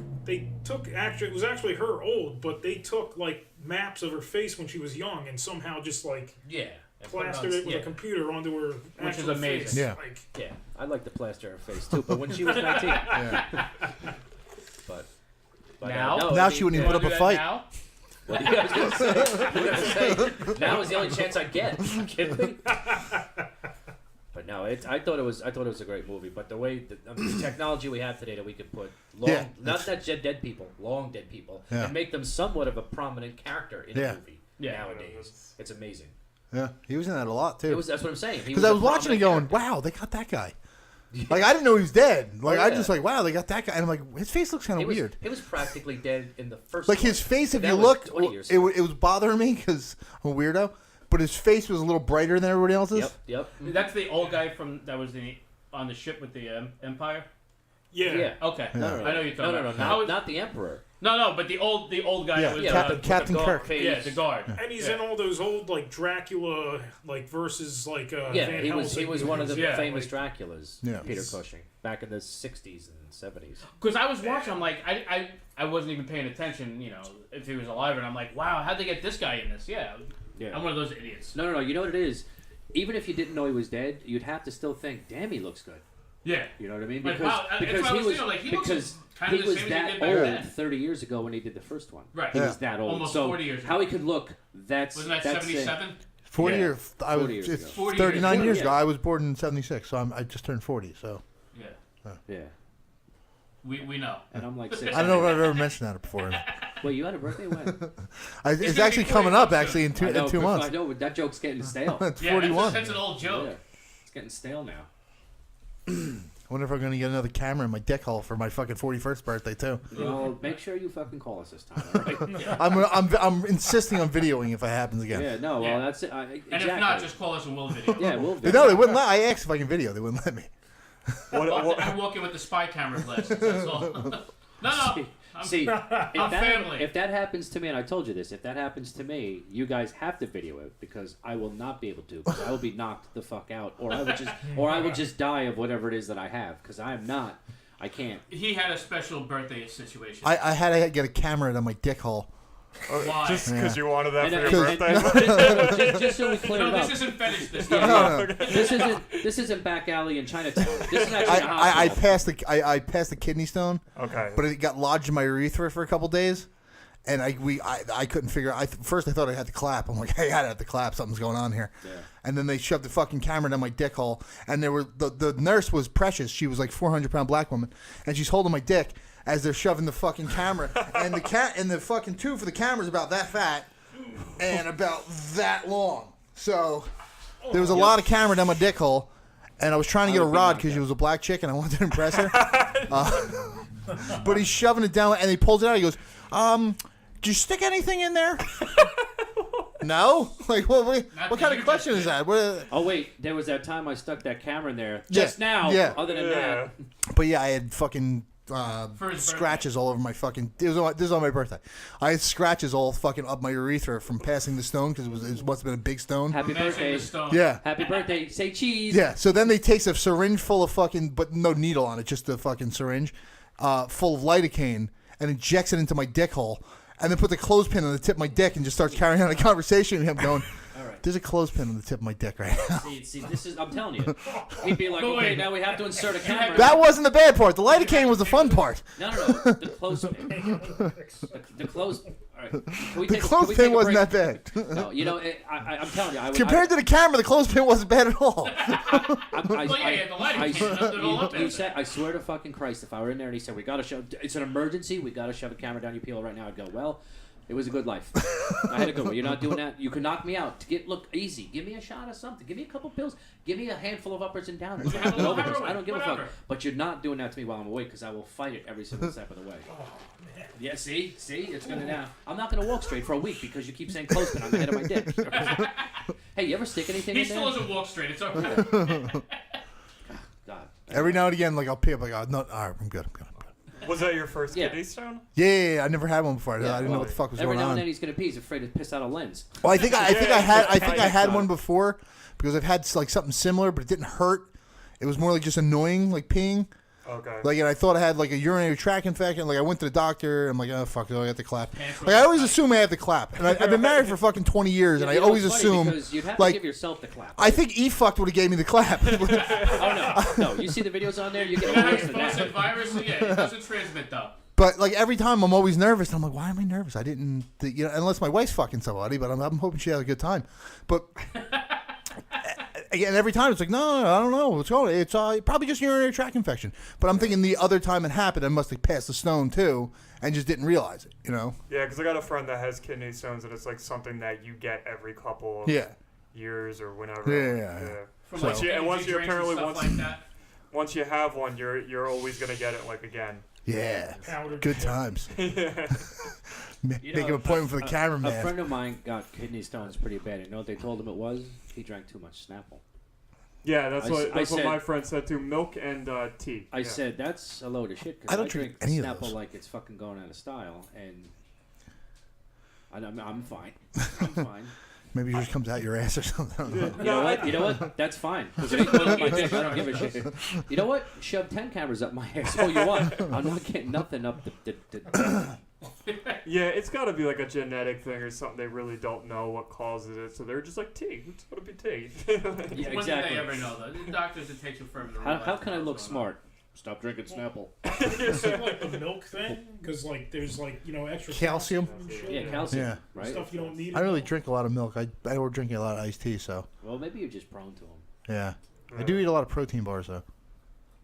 actually it was actually her old, but they took maps of her face when she was young and somehow just yeah, and put plastered it with yeah. a computer onto her Which is actual amazing. face. Yeah. Yeah, I'd like to plaster her face too, but when she was 19. Yeah. But Now? no, Now I she mean, wouldn't You even put wanna up a do that fight. now? Well, yeah, I was gonna say, now is the only chance I get. You kidding me? But no, I thought it was a great movie. But the way the technology we have today that we could put Yeah, not dead people, long dead people, Yeah. and make them somewhat of a prominent character in Yeah. a movie Yeah. nowadays. It's amazing. Yeah, he was in that a lot too. That's what I'm saying. Because I was watching it going, wow, they got that guy. Like I didn't know he was dead. Like Oh, I yeah. just wow, they got that guy, and I'm like, his face looks kind He of was, weird. he was practically dead in the first. Like one. his face, if That you was look, 20 years it was bothering me because I'm a weirdo. But his face was a little brighter than everybody else's. Yep. That's the old guy that was on the ship with the Empire. Yeah. Okay. No, I know you're talking about. Not the Emperor. No, but the old guy. Yeah, that was, Captain with the Kirk. face. Yeah, the guard. And he's in all those old like Dracula versus like Van He Helsing was one of the movies. famous Draculas. Yeah. Peter Cushing back in the 60s and 70s. Because I was watching, I'm like, I wasn't even paying attention, if he was alive, and I'm like, wow, how'd they get this guy in this? Yeah. I'm one of those idiots. No. You know what it is? Even if you didn't know he was dead, you'd have to still think, damn, he looks good. Yeah. You know what I mean? Like, Because wow, because that's what I he was was thinking, like, he because kind of he the was same as he that did back old then. 30 years ago when he did the first one. Right. He was that old. Almost so 40 years ago. how he could look, that's Wasn't that that's 77? 40 Yeah. years. I was 40 years it's ago. 40 39 years years ago. ago. I was born in '76, so I just turned 40. So Yeah. Yeah. We know. And I'm like 6. I don't know if I've ever mentioned that before. Wait, you had a birthday when? It's gonna actually be coming 41 up soon. actually in two I know, in 2 months. I know, but that joke's getting stale. It's Yeah, 41. that's an old joke. Yeah. It's getting stale now. I wonder if I'm going to get another camera in my dick hole for my fucking 41st birthday too. Well, make sure you fucking call us this time, all right? I'm insisting on videoing if it happens again. Yeah, no, well, Yeah. that's it. And Exactly. if not, just call us and we'll video. Yeah, we'll do No, they wouldn't let. I asked if I can video. They wouldn't let me. I walk in with the spy camera glasses, that's all. No. See, family. if that happens to me, and I told you this, if that happens to me, you guys have to video it because I will not be able to because I will be knocked the fuck out, or I will just die of whatever it is that I have because I can't. He had a special birthday situation. I had to get a camera in my dick hole. Why? Just because you wanted that And- for your and- birthday? just so we clear No, it up. this isn't fetish. This No. This isn't back alley in Chinatown. This is actually a I hospital. I passed the kidney stone, Okay. but it got lodged in my urethra for a couple days, and I couldn't figure. First I thought I had to clap. I'm like, hey, I had to clap. Something's going on here. Yeah. And then they shoved the fucking camera down my dick hole, and there were the nurse was precious. She was like 400-pound black woman, and she's holding my dick as they're shoving the fucking camera, and the fucking tube for the camera is about that fat and about that long. So there was a lot of camera down my dick hole, and I was trying to get a rod because she was a black chick and I wanted to impress her. But he's shoving it down, and he pulls it out. He goes, "Did you stick anything in there?" No. Like, what kind of question is that? Oh wait, there was that time I stuck that camera in there Yeah, just now. yeah. Other than that, But yeah, I had fucking his scratches all over my fucking. This is on my birthday. I had scratches all fucking up my urethra from passing the stone because it must have been a big stone. happy Mention birthday. the stone. Yeah. Happy birthday. Say cheese. Yeah. So then they takes a syringe full of fucking, but no needle on it, just a fucking syringe, full of lidocaine, and injects it into my dick hole, and then put the clothespin on the tip of my dick and just starts carrying on a conversation with him going. All right. There's a clothespin on the tip of my dick right now. See, this is. I'm telling you. He'd be like, But okay, wait. now we have to insert a camera. That wasn't the bad part. The lidocaine was the fun part. No. The clothespin. The clothes. All right. Can we The take can we clothespin take a wasn't break? that bad. No, I'm telling you. Compared to the camera, the clothespin wasn't bad at all. Well, yeah, you had the lighting came, nothing all up you in said, I swear to fucking Christ, if I were in there and he said, we gotta shove, it's an emergency, we gotta shove a camera down your peel right now, I'd go, well, it was a good life. I had a good one. You're not doing that. You can knock me out. Look easy. Give me a shot of something. Give me a couple pills. Give me a handful of uppers and downers. have a little Overdose. heroin, I don't give a whatever. fuck. But you're not doing that to me while I'm awake because I will fight it every single step of the way. Yeah, see? It's gonna now. I'm not gonna walk straight for a week because you keep saying clothespin on the head of my dick. Hey, you ever stick anything He in still there? doesn't walk straight. It's okay. God. Every now and again, like I'll pee up, like, oh, no, all right, I'm good. Was that your first Yeah. kidney stone? Yeah, I never had one before. I didn't know well, what the fuck was every going now on. and then he's gonna pee. He's afraid to piss out a lens. Well, I think I had Yeah. one before because I've had like something similar, but it didn't hurt. It was more like just annoying, like peeing. Okay. Like, and I thought I had like a urinary tract infection. Like, I went to the doctor. I'm like, oh fuck, I have to clap. Like, I always assume I have to clap. And I've been married for fucking 20 years, and I You know, always it's funny assume because you'd have like to give yourself the clap. I think E-fucked would have gave me the clap. Oh no. You see the videos on there? You You get know how worse your than phone said that. virus? Yeah, it doesn't transmit though. But like every time, I'm always nervous. I'm like, why am I nervous? I didn't, unless my wife's fucking somebody. But I'm hoping she has a good time. But again, every time it's like, no, I don't know what's going on. It's probably just urinary tract infection. But I'm thinking the other time it happened, I must have passed the stone too, and just didn't realize it. Yeah, because I got a friend that has kidney stones, and it's like something that you get every couple of years or whenever. Yeah. From Once like you- and energy once you drinks and apparently stuff once- like that. Once you have one, you're always gonna get it like again. Yeah. Powdered Good shit. times. You Make know, an appointment for the A cameraman. friend of mine got kidney stones pretty bad. You know what they told him it was? He drank too much Snapple. Yeah, that's what said, my friend said too. Milk and tea. I said that's a load of shit. Cause I don't drink any of Snapple those. like it's fucking going out of style, and I'm fine. I'm fine. Maybe yours comes out your ass or something. You know what? You know what? That's fine. 'Cause it ain't going up my dick. I don't give a shit. You know what? Shove 10 cameras up my ass all you want. I'm not getting nothing up the Yeah, it's got to be like a genetic thing or something. They really don't know what causes it, so they're just like tea. It's got to be tea. Yeah, When did they exactly. ever know though? The doctors, it takes you forever to How realize can I what's look going smart? Stop drinking Snapple. Is it like the milk thing? Because like there's like extra Calcium? and shit. Yeah, calcium. Yeah. Right? Stuff you don't need. I don't really drink a lot of milk. I we're drinking a lot of iced tea, so Well, maybe you're just prone to them. yeah. I do eat a lot of protein bars though.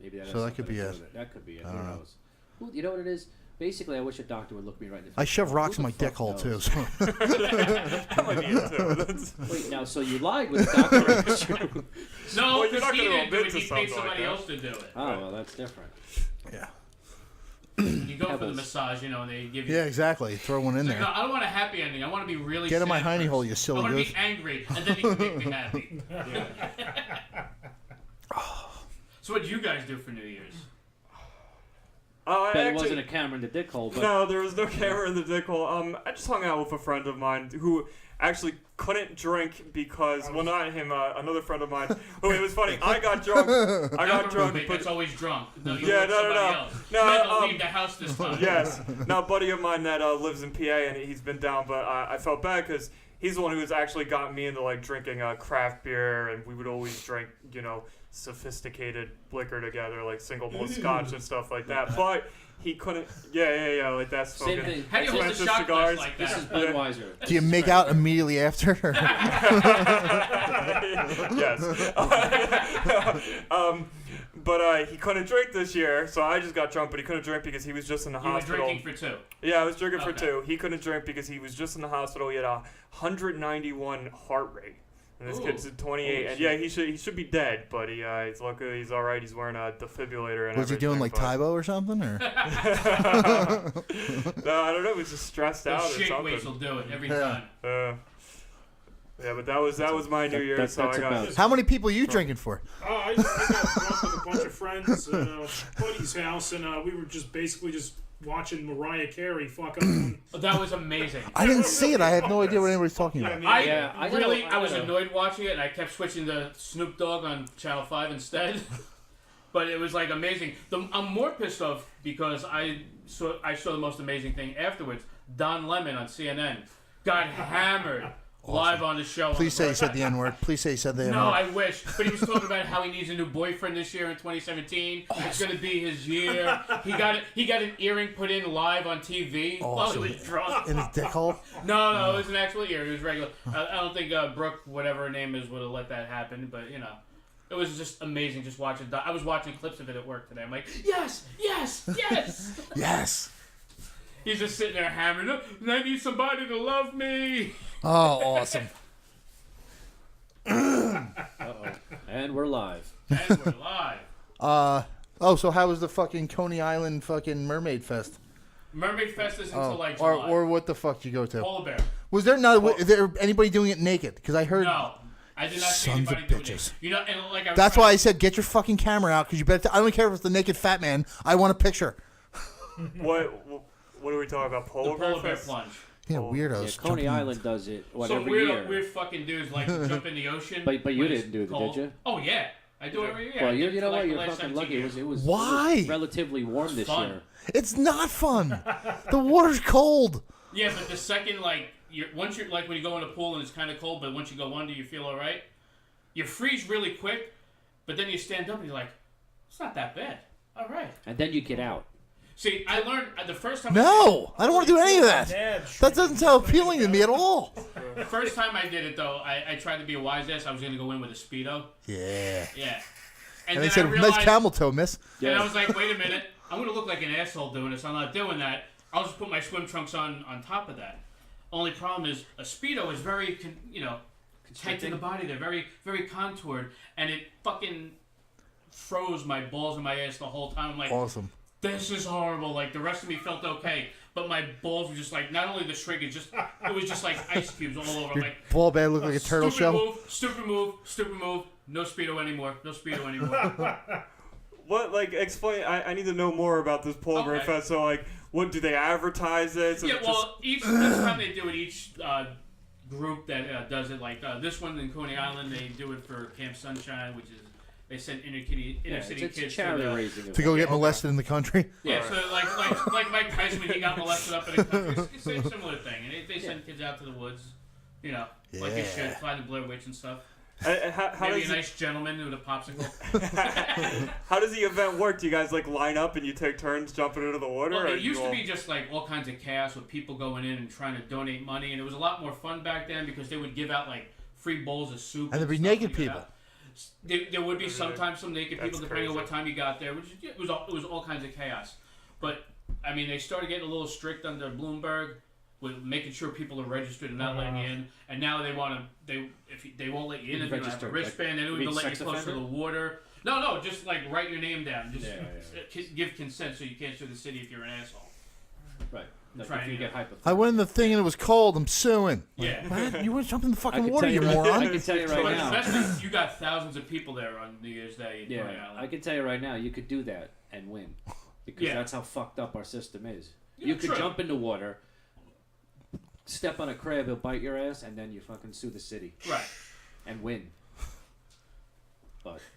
Maybe that. So has that could something be to do it. with it. That could be it. I Who don't know. knows? Well, you know what it is? Basically, I wish a doctor would look me right in the face. I shove Who rocks the in my fuck dick hole too. knows? So. That might be it too. That's- Wait, now, so you lied with the doctor? No, Well, you're because not he gonna didn't do admit it. to He paid something somebody like else to do it. Oh, well, that's different. Yeah. You go for the Pebbles. massage, and they give you. Yeah, exactly. Throw one in It's like, no, there. I don't want a happy ending. I want to be really. Get in my sad hiney first. hole, you I silly want to goose. be angry, and then you can make me happy. So, what did you guys do for New Year's? I Bet it actually- wasn't a camera in the dick hole, but No, there was no camera in the dick hole. I just hung out with a friend of mine who actually couldn't drink because, well, not him, another friend of mine. Who it was funny. I got drunk. I got Younger drunk, roommate but that's always drunk. No, you Yeah, were with no, somebody no. else. No, You had to leave the house this time. yes. Now, a buddy of mine that lives in PA and he's been down, but I felt bad because he's the one who's actually got me into like drinking craft beer, and we would always drink, sophisticated liquor together, like single malt scotch and stuff like that. But he couldn't. Yeah. Like that's same fucking thing. How do you hold the expensive shot glass cigars. like This that? is Budweiser. Do you make out immediately after? Yes. But he couldn't drink this year, so I just got drunk. But he couldn't drink because he was just in the You were hospital. drinking for two. Yeah, I was drinking for Okay. 2. He couldn't drink because he was just in the hospital. He had a 191 heart rate. And this Ooh. kid's at 28. Holy And yeah, he should be dead, but he's lucky he's all right. He's wearing a defibrillator and Was he doing like everything, Tybo or something? Or but- No, I don't know. He was just stressed out Those or shake weights will something. do it every Yeah. time. Yeah, but that was my New Year, that's so I got. about- how many people are you drinking for? I got drunk with a bunch of friends at a buddy's house, and we were just basically just watching Mariah Carey fucking. That was amazing. I didn't see it. I have no idea what anybody's talking about. I Yeah, I really, gotta- I was I gotta- annoyed watching it, and I kept switching to Snoop Dogg on Channel 5 instead. But it was like amazing. I'm more pissed off because I saw the most amazing thing afterwards. Don Lemon on CNN got hammered live on the show. Please say he said the N word. Please say he said the N word. No, I wish. But he was talking about how he needs a new boyfriend this year in 2017. It's going to be his year. He got an earring put in live on TV while he was drunk. In his dick hole. No, it was an actual earring. It was regular. I don't think Brooke, whatever her name is, would have let that happen. But, it was just amazing just watching. I was watching clips of it at work today. I'm like, yes. Yes. He's just sitting there hammering. I need somebody to love me. Oh, awesome. And we're live. And we're live. So how was the fucking Coney Island fucking Mermaid Fest? Mermaid Fest is until like or July. or what the fuck did you go to? Polar Bear. Was there is there anybody doing it naked? Because I heard. No, I did not see Sons of anybody doing bitches. it. And like I was That's trying why to- I said get your fucking camera out because you better. I don't care if it's the naked fat man. I want a picture. What are we talking about? the Polar Polar Bear Fest? plunge. Yeah, Oh. weirdos. Yeah, Coney jumping- Island does it every weird, year. weird fucking dudes like jump in the ocean. But you when it's didn't do it, cold. did you? Oh yeah, I do it every year. I Well, did you for, know like, what? the You're last fucking 17 lucky. It years. was Why? relatively warm this fun. year. It's not fun. The water's cold. Yeah, but the second once you're like when you go in the pool and it's kind of cold, but once you go under, you feel all right. You freeze really quick, but then you stand up and you're like, it's not that bad. All right. And then you get out. See, I learned the first time. No, I don't want to do any of that. Dad That doesn't sound appealing to me at all. The first time I did it though, I tried to be a wise ass. I was gonna go in with a Speedo. Yeah. Yeah. And then they said, I realized, nice camel toe, miss. and I was like, wait a minute, I'm gonna look like an asshole doing this. I'm not doing that. I'll just put my swim trunks on top of that. Only problem is a Speedo is very, tight to the body. They're very, very contoured, and it fucking froze my balls in my ass the whole time. I'm like, Awesome. this is horrible. Like the rest of me felt okay, but my balls were just like, not only the shrinkage, it was just like ice cubes all over. I'm Your like, ball bag looked like a turtle shell. Stupid move. No Speedo anymore. What, like, explain? I need to know more about this polar bear Okay. fest. So, like, what do they advertise it? So Yeah, just- well, each time they do it, each group that does it, like this one in Coney Island, they do it for Camp Sunshine, which is they send inner city It's kids charity to the, raising. To go get molested in the country. Yeah, so like Mike Tyson when he got molested up in the country, it's a similar thing, and they send kids out to the woods, you know, like you should, find the Blair Witch and stuff. how Maybe does a nice gentleman with a popsicle. how does the event work? Do you guys like line up and you take turns jumping into the water? Well, or it used you to all- be just like all kinds of chaos with people going in and trying to donate money, and it was a lot more fun back then because they would give out like free bowls of soup. And there'd be stuff naked to give people. out. There would be sometimes some naked people That's depending on crazy. what time you got there, which it was all kinds of chaos. But I mean, they started getting a little strict under Bloomberg with making sure people are registered and not letting you in. And now they want to they won't let you in if you don't have a Registered, wristband. They don't you even mean let you sex close to the offender? water. No, just like write your name down. Just Yeah. give consent so you can't sue the city if you're an asshole. Right. Like Trying if to you get- get hypothermia. I went in the thing and it was cold. I'm suing. Yeah. What? You want to jump in the I fucking can water, tell you you right- moron? I can tell you right But now. especially you got thousands of people there on New Year's Day in Coney Yeah, Island. I can tell you right now, you could do that and win, because Yeah. that's how fucked up our system is. Yeah, You could true. jump into water, step on a crab, he'll bite your ass, and then you fucking sue the city Right. and win.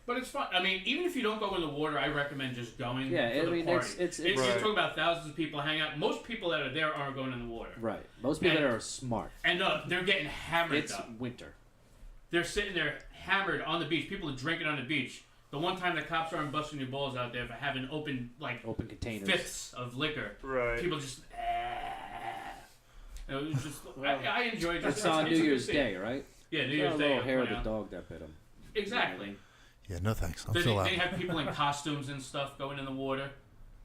But it's fun. I mean, even if you don't go in the water, I recommend just going Yeah, for I the mean, party. it's You're Right. talking about thousands of people hang out. Most people that are there aren't going in the water. Right. Most people And- that are smart. And they're getting hammered It's up. winter. They're sitting there hammered on the beach. People are drinking on the beach. The one time the cops aren't busting your balls out there for having open containers, fifths of liquor. Right. People just. It was just. I enjoyed That's just. on it's New a good Year's thing. Day, right? Yeah, New Got Year's a Day. little of hair of Coney the Island. dog that bit him. Exactly. Yeah, no thanks. I'm They, still out. they have people in costumes and stuff going in the water.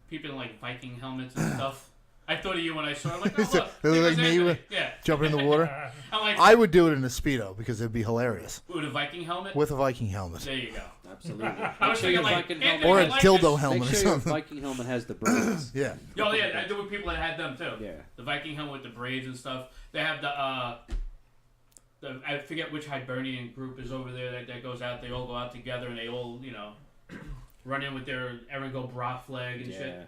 People in like Viking helmets and stuff. I thought of you when I saw it. I'm like, oh, look. They look there like goes me Anthony. with- Yeah. Jumping in the water. I'm like, I would do it in a Speedo because it'd be hilarious. with a Viking helmet? With a Viking helmet. There you go. Absolutely. I was Make sure your thinking like, Viking Anthony, helmet, Or a I like dildo this. helmet make or sure your something. Viking helmet has the braids. Yeah. Oh yeah, I do with people that had them too. Yeah. The Viking helmet with the braids and stuff. They have the I forget which Hibernian group is over there that goes out. They all go out together and they all, run in with their Erringo bra flag and shit. Yeah.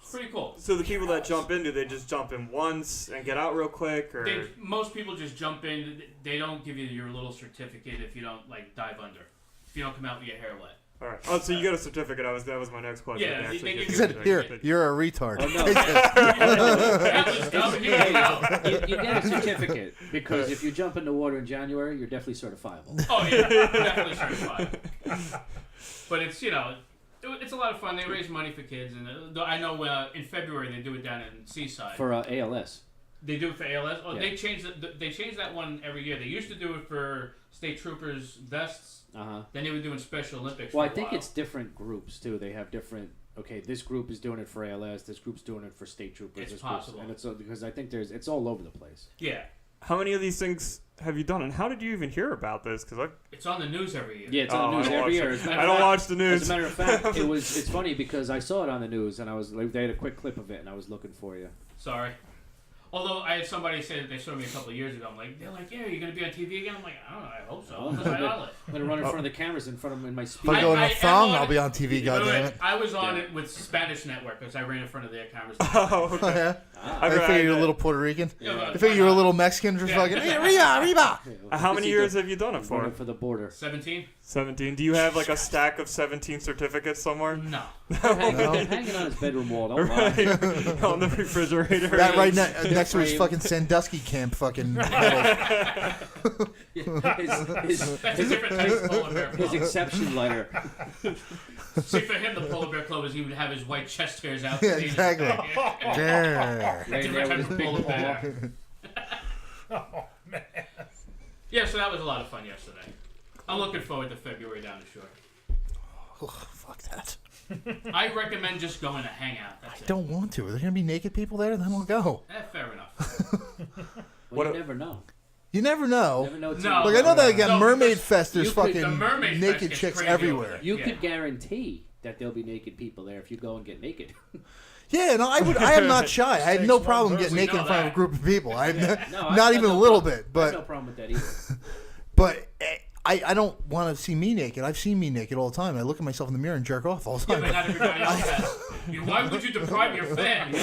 It's pretty cool. So the people that jump in, do they just jump in once and get out real quick, or? Most people just jump in. They don't give you your little certificate if you don't like dive under. If you don't come out with your hair wet. All right. Oh, so you got a certificate? That was my next question. Yeah, They actually they give give He you a said, certificate. "Here, you're a retard." Oh, no. Take this." That was dumb. Here you go. You get a certificate because if you jump in the water in January, you're definitely certifiable. Oh yeah, definitely certified. But it's it's a lot of fun. They raise money for kids, and I know in February they do it down in Seaside. For ALS. They do it for ALS. Oh, Yeah. they changed that one every year. They used to do it for state troopers vests. Then they were doing Special Olympics. Well, I for a think while. it's different groups too. They have different. Okay, this group is doing it for ALS. This group's doing it for state troopers. It's this group's- possible. and it's because I think it's all over the place. Yeah, How many of these things have you done, and how did you even hear about this? Because it's on the news every year. Yeah, it's on the news I don't every watch year. it. As a matter I of don't fact- watch the news. As a matter of fact, it's funny because I saw it on the news and they had a quick clip of it and I was looking for you. Sorry. Although I had somebody say that they saw me a couple of years ago. They're like, yeah, you're gonna be on TV again. I'm like, I don't know. I hope so. Unless I outlet. I'm gonna run in front of the cameras in front of in my If I speed. go in I a am thong, on I'll it. be on TV. Goddammit. I was on it with Spanish Network because I ran in front of their cameras. Oh, Oh, okay. yeah. I I read figured you're a that. little Puerto Rican. Yeah, I figured you were a little Mexican, just Yeah. fucking, hey, Arriba. How many years have you done it for? Running for the border. 17? 17. Do you have like a stack of 17 certificates somewhere? No. Hanging on his bedroom wall. Don't lie. On the refrigerator. That right next to his fucking Sandusky camp fucking medal. His That's a different type of polar bear his club. exception letter. See, for him, the polar bear club is he would have his white chest hairs out. Yeah, exactly. Grrr. Right Different there type with of his polar big bear. paw. Yeah, so that was a lot of fun yesterday. I'm looking forward to February down the shore. Ugh, fuck that. I recommend just going to hang out. That's it. Don't want to. Are there gonna be naked people there? Then we'll go. Fair enough. Well, you never know. You never know. Never know. till No. Like I know that No, at Mermaid because Fest, there's you could- the fucking Mermaid Fest naked gets chicks crazy over everywhere. there. You Yeah. could guarantee that there'll be naked people there if you go and get naked. Yeah, no, I am not shy. I have no Takes problem one getting person. naked in front of a group of people. I'm No, not I've even no a little problem. bit, I have no but problem with that either. but I don't want to see me naked. I've seen me naked all the time. I look at myself in the mirror and jerk off all the Yeah, time. but not everybody else has. Why would you deprive your fans?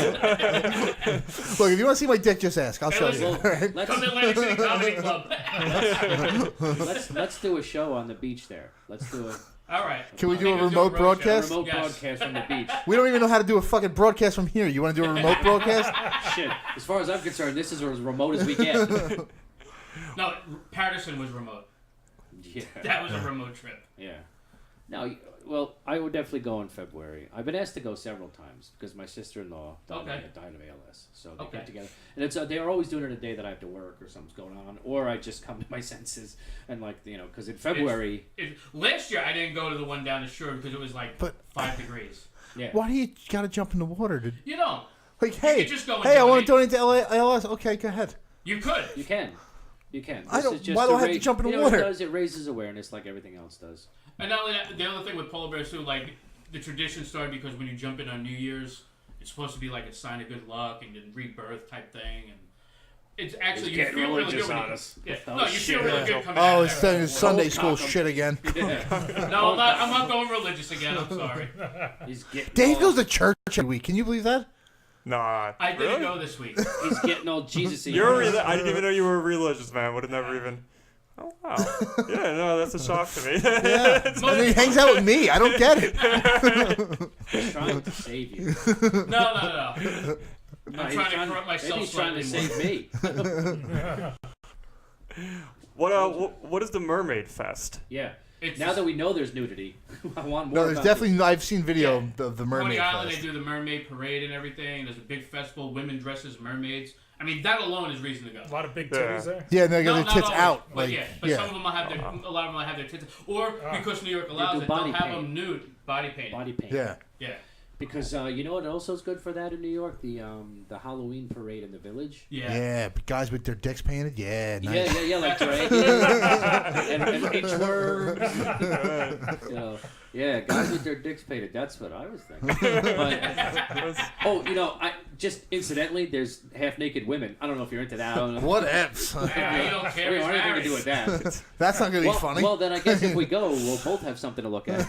Look, if you want to see my dick, just ask. I'll Hey, show listen, you. All right? Let's Come to Atlantic City Comedy Club. let's do a show on the beach there. Let's do a All right. Can we I do think a let's remote road broadcast? show. remote Yes. broadcast from the beach. We don't even know how to do a fucking broadcast from here. You want to do a remote broadcast? Shit. As far as I'm concerned, this is as remote as we get. No, Patterson was remote. Yeah. That was a remote trip. Yeah. No, well, I would definitely go in February. I've been asked to go several times because my sister-in-law died of ALS. So they Okay. get together. And it's they are always doing it a day that I have to work or something's going on. Or I just come to my senses and, like, you know, because in February... Last year, I didn't go to the one down the shore because it was like But- 5 degrees. Yeah. Why do you got to jump in the water? You know, Like, hey, could just go and hey, I want donate. to donate to ALS. Okay, go ahead. you could. You can. You can. I This don't- is just why do I have to raise- jump in the you know water? What it does? It raises awareness like everything else does. And not only that, the other thing with polar bears too, like the tradition started because when you jump in on New Year's, it's supposed to be like a sign of good luck and then rebirth type thing, and it's actually you feel really good when you, yeah, no, you feel really good coming out Oh, of it's there. Sunday school shit again. No, I'm not going religious again. I'm sorry. He's getting Dave all, goes to church every week. Can you believe that? Nah. I didn't really? go this week. He's getting all Jesus-y. I didn't even know you were a religious man. Would have never even. Oh wow. Yeah, no, that's a shock to me. Yeah. And then he hangs out with me. I don't get it. He's trying to save you. No. No, I'm he's trying to corrupt myself maybe he's trying to slightly save me. What is the Mermaid Fest? Yeah. It's Now that we know there's nudity, I want more. No, there's about definitely. I've seen video of the Coney mermaid Island, fest. they do the mermaid parade and everything. There's a big festival. Women dress as mermaids. I mean, that alone is reason to go. A lot of big titties there. Yeah, and they got No, their not tits always, out. But Like, yeah, some of them will have their, a lot of them will have their tits, or because New York allows do it, body they'll have paint. them nude, body painting. Body paint. Yeah. Yeah, Because you know what also is good for that in New York? The Halloween parade in the village. yeah. Yeah, but guys with their dicks painted. Yeah, nice. Yeah, like dragons and inchworms. You know, yeah, guys with their dicks painted. That's what I was thinking. But, you know, I just incidentally, there's half-naked women. I don't know if you're into that. I don't know. What ifs? Yeah, you don't We care. don't It's have anything to do with married. that. That's not gonna be funny. Well, then I guess if we go, we'll both have something to look at.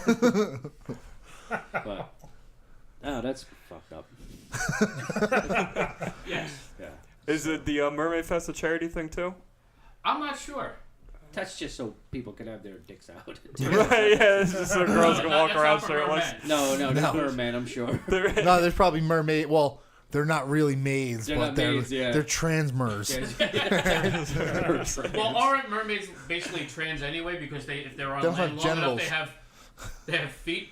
But, oh, that's fucked up. Yes, Yeah. Is it the Mermaid Fest a charity thing too? I'm not sure. That's just so people can have their dicks out. Right, yeah, it's just so girls can walk That's around not for shirtless. mermen. No, not No. merman, I'm sure. No, there's probably mermaid. Well, they're not really maids, They're but not they're maids, yeah. they're transmers. Well, aren't mermaids basically trans anyway? Because if they're on They don't land have long enough, genitals. they have feet.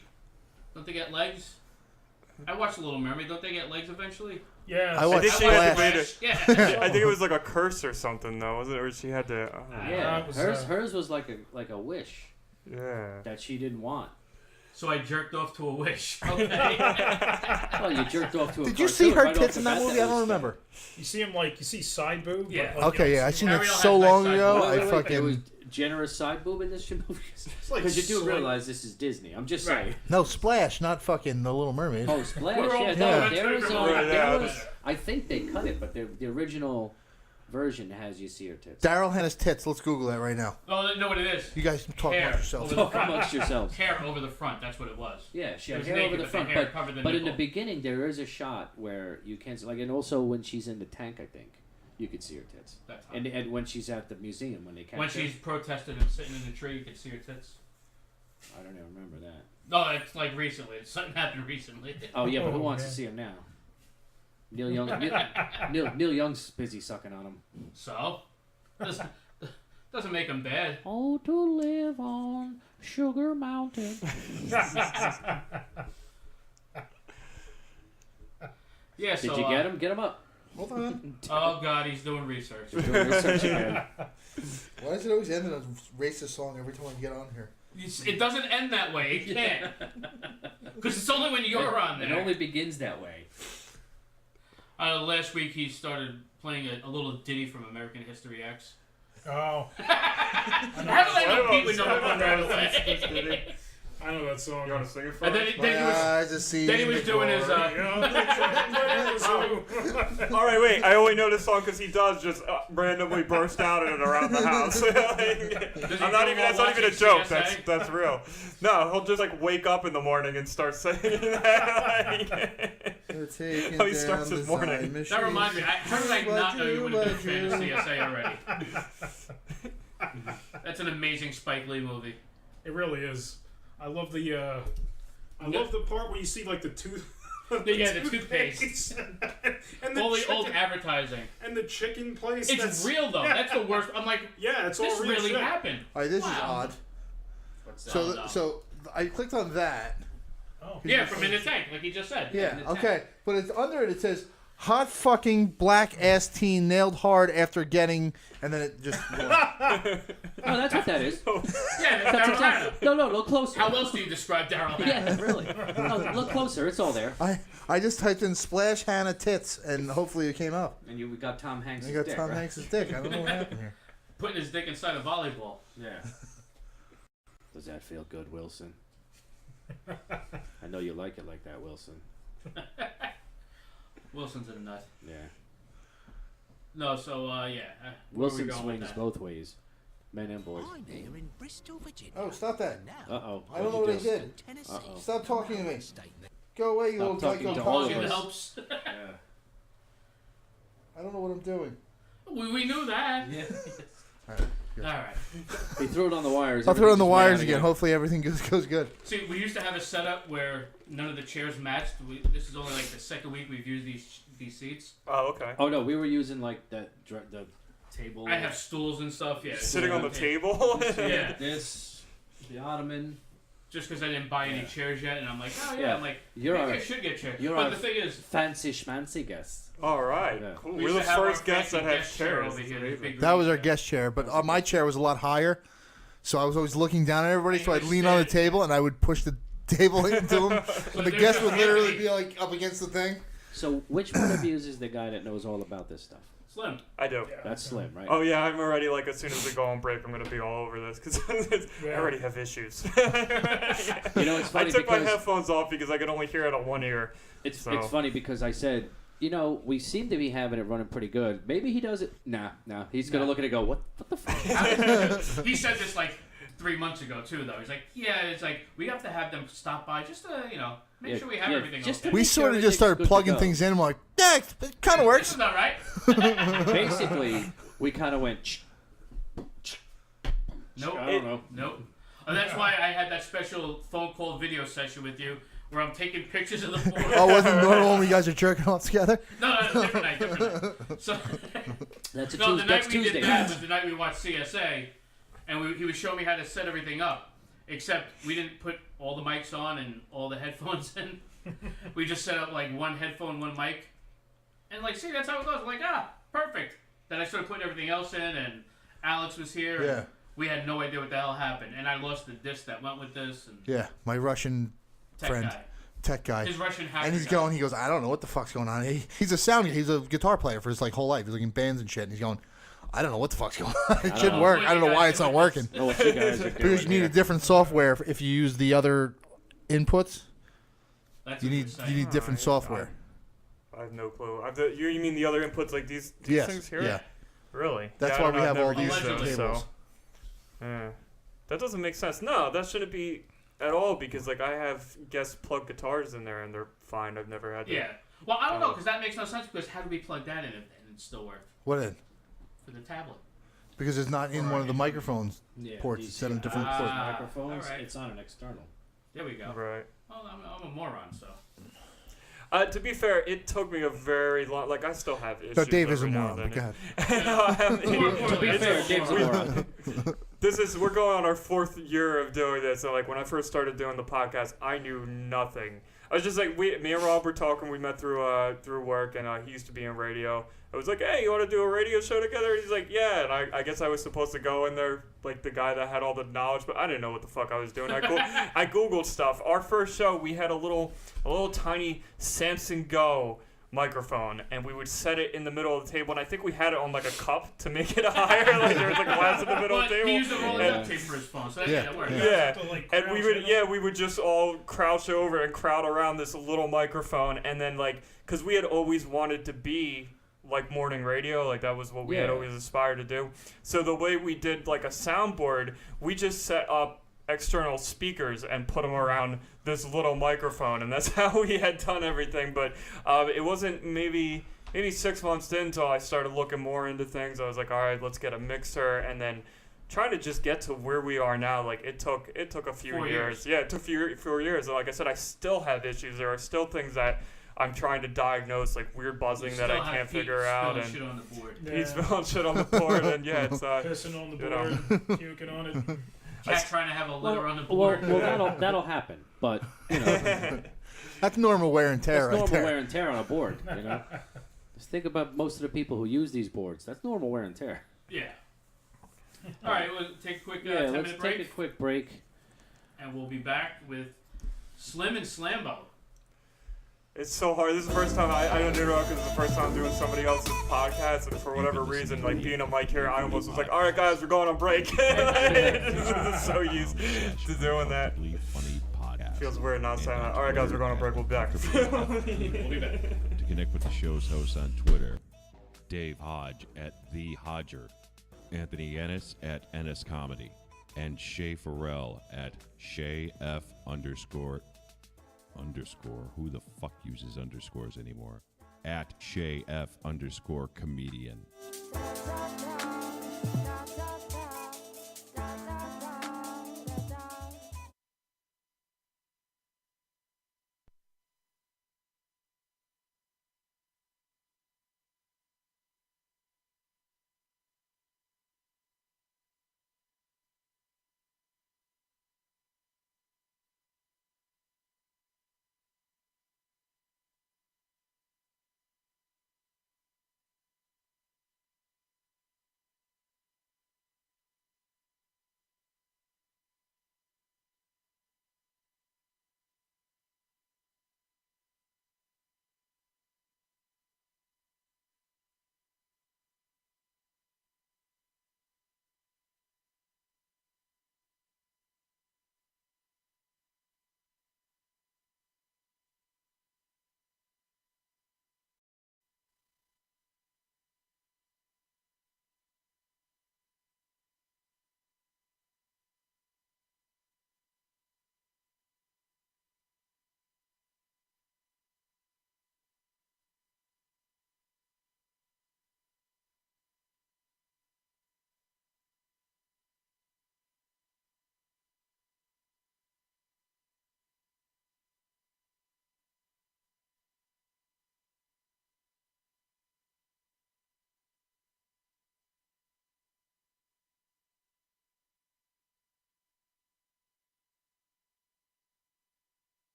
Don't they get legs? I watched The Little Mermaid. Don't they get legs eventually? Yeah. I watched think she had to Splash. wait Yeah. I think it was like a curse or something though, wasn't it? Or she had to. Yeah, it was, hers was like a wish Yeah. that she didn't want. So I jerked off to a wish. Okay. Well, you jerked off to a Did you see cartoon her right off tits the in that bat, movie? I don't was, remember. You see him you see side boob. but, Yeah. like, Okay, you yeah, don't I see seen him. it Ariel so has long nice ago. side Wait, I wait, wait, there was fucking generous side boob in this shit movie? like Because you do slick. realize this is Disney. I'm just Right. saying. no Splash, not fucking The Little Mermaid. Oh, Splash. We're all Yeah, for no, it. there is. Right, yeah. There was. I think they cut it, but the original version has you see her tits. Daryl had his tits. Let's Google that right now. Oh, know what it is? You guys talk Hair about yourselves. over the Talk front. amongst yourselves. Hair over the front. That's what it was. Yeah, she It had was hair naked, over the but the front, hair covered the but in the nipple. beginning there is a shot where you can see, like, and also when she's in the tank, I think you could see her tits, That's hot. and when she's at the museum when they catch When her. she's protesting and sitting in the tree, you could see her tits. I don't even remember that. No, it's like recently. It's something happened recently. Oh yeah, but who Oh, wants man. to see him now? Neil Young. Neil Young's busy sucking on him. So, doesn't make them bad. Oh, to live on Sugar Mountain. Yeah. Did So, you get him? Get him up. Hold on. Oh God, he's doing research. Doing research again. Why does it always end in a racist song every time I get on here? It doesn't end that way. It can't. Because it's only when you're on It there. only begins that way. Last week he started playing a little ditty from American History X. Oh. How do I know Pete would know that one right away? I know that song. You want to sing it for And us? then he was doing his. All All right, wait. I only know this song because he does just randomly burst out in it around the house. I'm not even. That's not even a joke. That's real. No, he'll just like wake up in the morning and start singing that. How he starts his morning. That reminds me. How did I not know you would have been a fan of CSA already? That's an amazing Spike Lee movie. It really is. I love the. I love the part where you see like the tooth. Yeah, the toothpaste. And the All the chicken, old advertising. and the chicken place. It's real though. Yeah. That's the worst. I'm like, Yeah, it's all this real really shit. happened. All right, this is Wow. odd. What's that? So I clicked on that. Oh. Yeah, from In the Tank, like he just said. Yeah, In the Tank. okay. But it's under it. It says hot fucking black ass teen nailed hard after getting, and then it just. Oh, that's what that is. Yeah, That's Daryl exactly. Hannah. No, look closer. How else do you describe Daryl Hannah? Yeah, really. No, look closer. It's all there. I just typed in splash Hannah we hopefully it came up. And we got Tom Hanks' I got dick, Tom right? Hanks' dick. I don't know what happened here. Putting his dick inside a volleyball. Yeah. Does that feel good, Wilson? I know you like it like that, Wilson. Wilson's a nut. Yeah. No, so yeah. Where are we Wilson going with swings that? both ways, men and boys. I'm here in Bristol, Virginia. Oh, stop that. Now, Uh-oh. I don't know what I did. Tennessee. Uh-oh. Stop talking to me. State now. Go away, you Stop little talking psycho to all of Talking us. helps. Yeah. I don't know what I'm doing. we knew that. Yeah. All right. All right. He threw it on the wires. I'll throw it on the Everything just went wires out again. Hopefully everything goes good. See, we used to have a setup where none of the chairs matched. This is only like the second week we've used these seats. Oh, okay. Oh no, we were using like the table. I have stools and stuff. Yeah, Sitting on the table. Yeah, This, the ottoman. just because I didn't buy any chairs yet, and I'm like, oh yeah, Yeah. I'm like, You're maybe our- I should get chairs. you're But our the thing is, Fancy schmancy guest. All right. Yeah. Cool. we We're used the to have our first guests that fancy have guest chair chairs. over here. That's this big That was green our chair. guest chair, but my chair was a lot higher, so I was always looking down at everybody. So I'd lean on the table and I would push the table into them, and the there's guest a would literally heavy- be like up against the thing. So which one of you is the guy that knows all about this stuff? Slim. I do. That's Slim, right? Oh yeah, I'm already like as soon as we go on break, I'm gonna be all over this because I already have issues. You know, it's funny I took my because headphones off because I could only hear it on one ear. it's So- funny because I said, you know, we seem to be having it running pretty good. Maybe he does it. Nah. He's gonna look at it and go, what the fuck? He said this like 3 months ago too, though. He's like, yeah, it's like we have to have them stop by just to make Yeah, sure we have yeah, everything just okay. to We make sure sort of just started everything's good to plugging go. things in. I'm like, yeah, it kind of This works. is not right. Basically, we kind of went. Nope. I don't know. Nope. And that's why I had that special phone call video session with you where I'm taking pictures of the board. Oh, wasn't normal when you guys are jerking off together? No, different night, different night. So, That's a no, the Tuesday. night That's we Tuesday. did that was the night we watched CSA, and he was showing me how to set everything up. Except we didn't put all the mics on and all the headphones in. We just set up like one headphone, one mic, and like, see, that's how it goes. I'm like, perfect. Then I started putting everything else in, and Alex was here. Yeah. And we had no idea what the hell happened, and I lost the disc that went with this. And Yeah, my Russian friend, tech guy. His Russian hacker And he's guy. going, he goes, I don't know what the fuck's going on. He's a sound guy. He's a guitar player for his like whole life. He's like in bands and shit. And he's going, I don't know what the fuck's going on. It should know. work. What I don't you know why guys it's not doing? working. know what you guys are doing Because you need here. a different software if you use the other inputs. That's You what need they're saying. you need different software. I have no clue. You mean the other inputs like these Yes, things here? yeah. Really? That's Yeah, why I don't we know, I've have all never these used Allegedly. those, tables. so. Yeah. That doesn't make sense. No, that shouldn't be at all because like I have guest plug guitars in there and they're fine. I've never had to. Yeah. Well, I don't know, because that makes no sense, because how do we plug that in and it still worked What in? for the tablet? Because it's not in one of the microphones Yeah, ports. these It's set on a different Ah. port. microphones. Alright. It's on an external. There we go. Right. Well, I'm a moron, so. To be fair, it took me a very long. Like I still have issues. No, Dave is a every now moron. and But then. go ahead. To be It's fair, a Dave's a moron. moron. We're going on our 4th year of doing this, and like when I first started doing the podcast, I knew nothing. I was just like, me and Rob were talking. We met through work, and he used to be in radio. I was like, hey, you want to do a radio show together? And he's like, yeah. And I guess I was supposed to go in there like the guy that had all the knowledge, but I didn't know what the fuck I was doing. I googled stuff. Our first show, we had a little tiny Samsung Go microphone, and we would set it in the middle of the table, and I think we had it on like a cup to make it higher, like there was like glass in the middle of the table. He used a roll of duct tape for his phone, so that worked. Yeah, To, like, and crouch in we would just all crouch over and crowd around this little microphone, and then like, cause we had always wanted to be like morning radio, like that was what we had always aspired to do. So the way we did like a soundboard, we just set up external speakers and put them around this little microphone, and that's how we had done everything. But it wasn't maybe 6 months in until I started looking more into things. I was like, all right, let's get a mixer, and then trying to just get to where we are now. Like it took a few 4 years. Yeah, it took 4 years. And like I said, I still have issues. There are still things that I'm trying to diagnose, like weird buzzing that I can't figure out, and shit on the board. he's spilling shit on the board, and it's pissing on the board, puking on it. Jack trying to have a litter on the board. Well, that'll happen, but you know, That's normal wear and tear that's normal there. wear and tear on a board. You know, just think about most of the people who use these boards. That's normal wear and tear. Yeah. All right, we'll take a quick 10 let's minute break, take a quick break. and we'll be back with Slim and Slambo. It's so hard. This is the first time I don't do it because it's the first time doing somebody else's podcast, and for whatever reason, like being a mic here, I almost was like, all right, guys, we're going on break. I'm so used to doing that. Feels weird not saying that. All right, guys, we're going on break. We'll be back. We'll be back. To connect with the show's hosts on Twitter, Dave Hodge at The Hodger, Anthony Ennis at Ennis Comedy, and Shay Farrell at ShayF_. Who the fuck uses underscores anymore? At ShayF_comedian.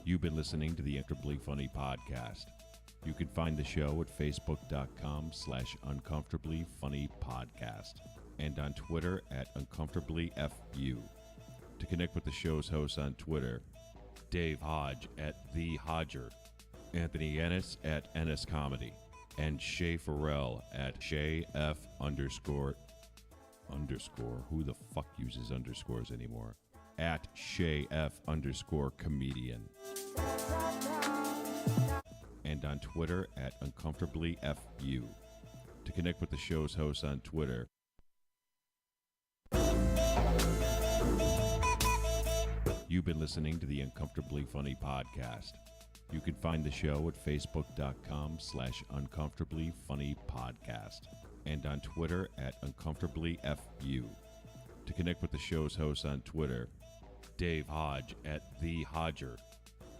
You've been listening to the Uncomfortably Funny podcast. You can find the show at facebook.com/uncomfortablyfunnypodcast and on Twitter at uncomfortablyfu. To connect with the show's hosts on Twitter, Dave Hodge at The Hodger, Anthony Ennis at Ennis Comedy, and Shay Farrell at ShayF_. Who the fuck uses underscores anymore? At ShayF_comedian. And on Twitter at uncomfortablyfu. To connect with the show's hosts on Twitter, you've been listening to the Uncomfortably Funny podcast. You can find the show at facebook.com/uncomfortablyfunnypodcast and on Twitter at uncomfortablyfu. To connect with the show's hosts on Twitter, Dave Hodge at The Hodger,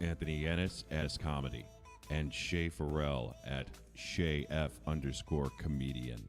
Anthony Ennis at Comedy, and Shay Farrell at ShayF_comedian.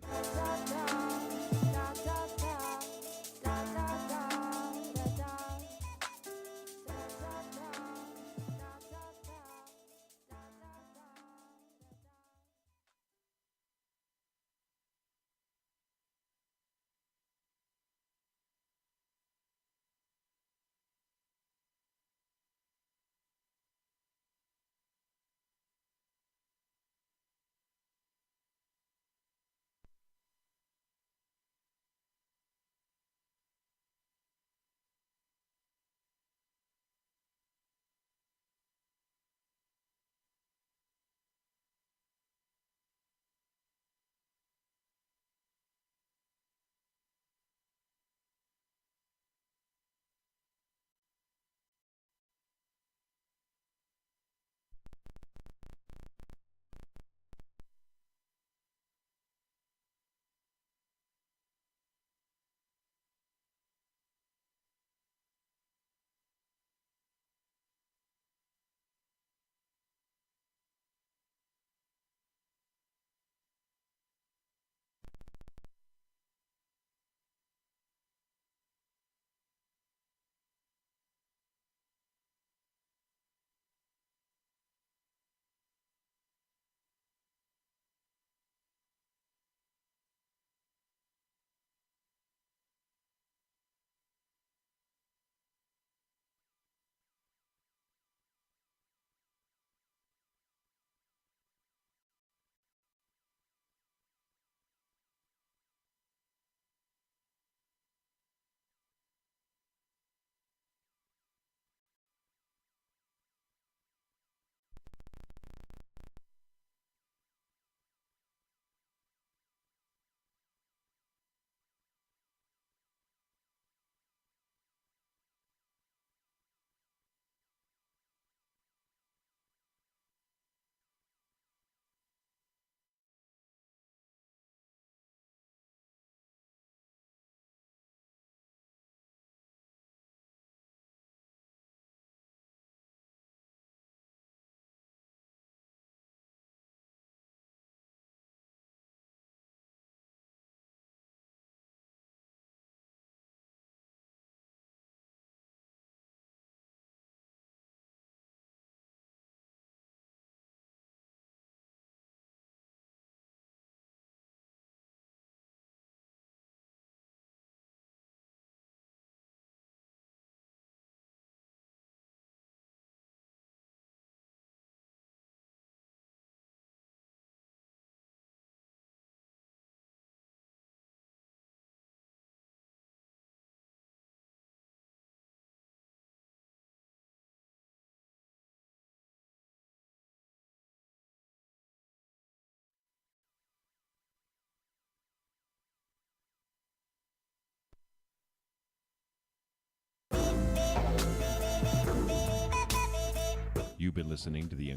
You've been listening to the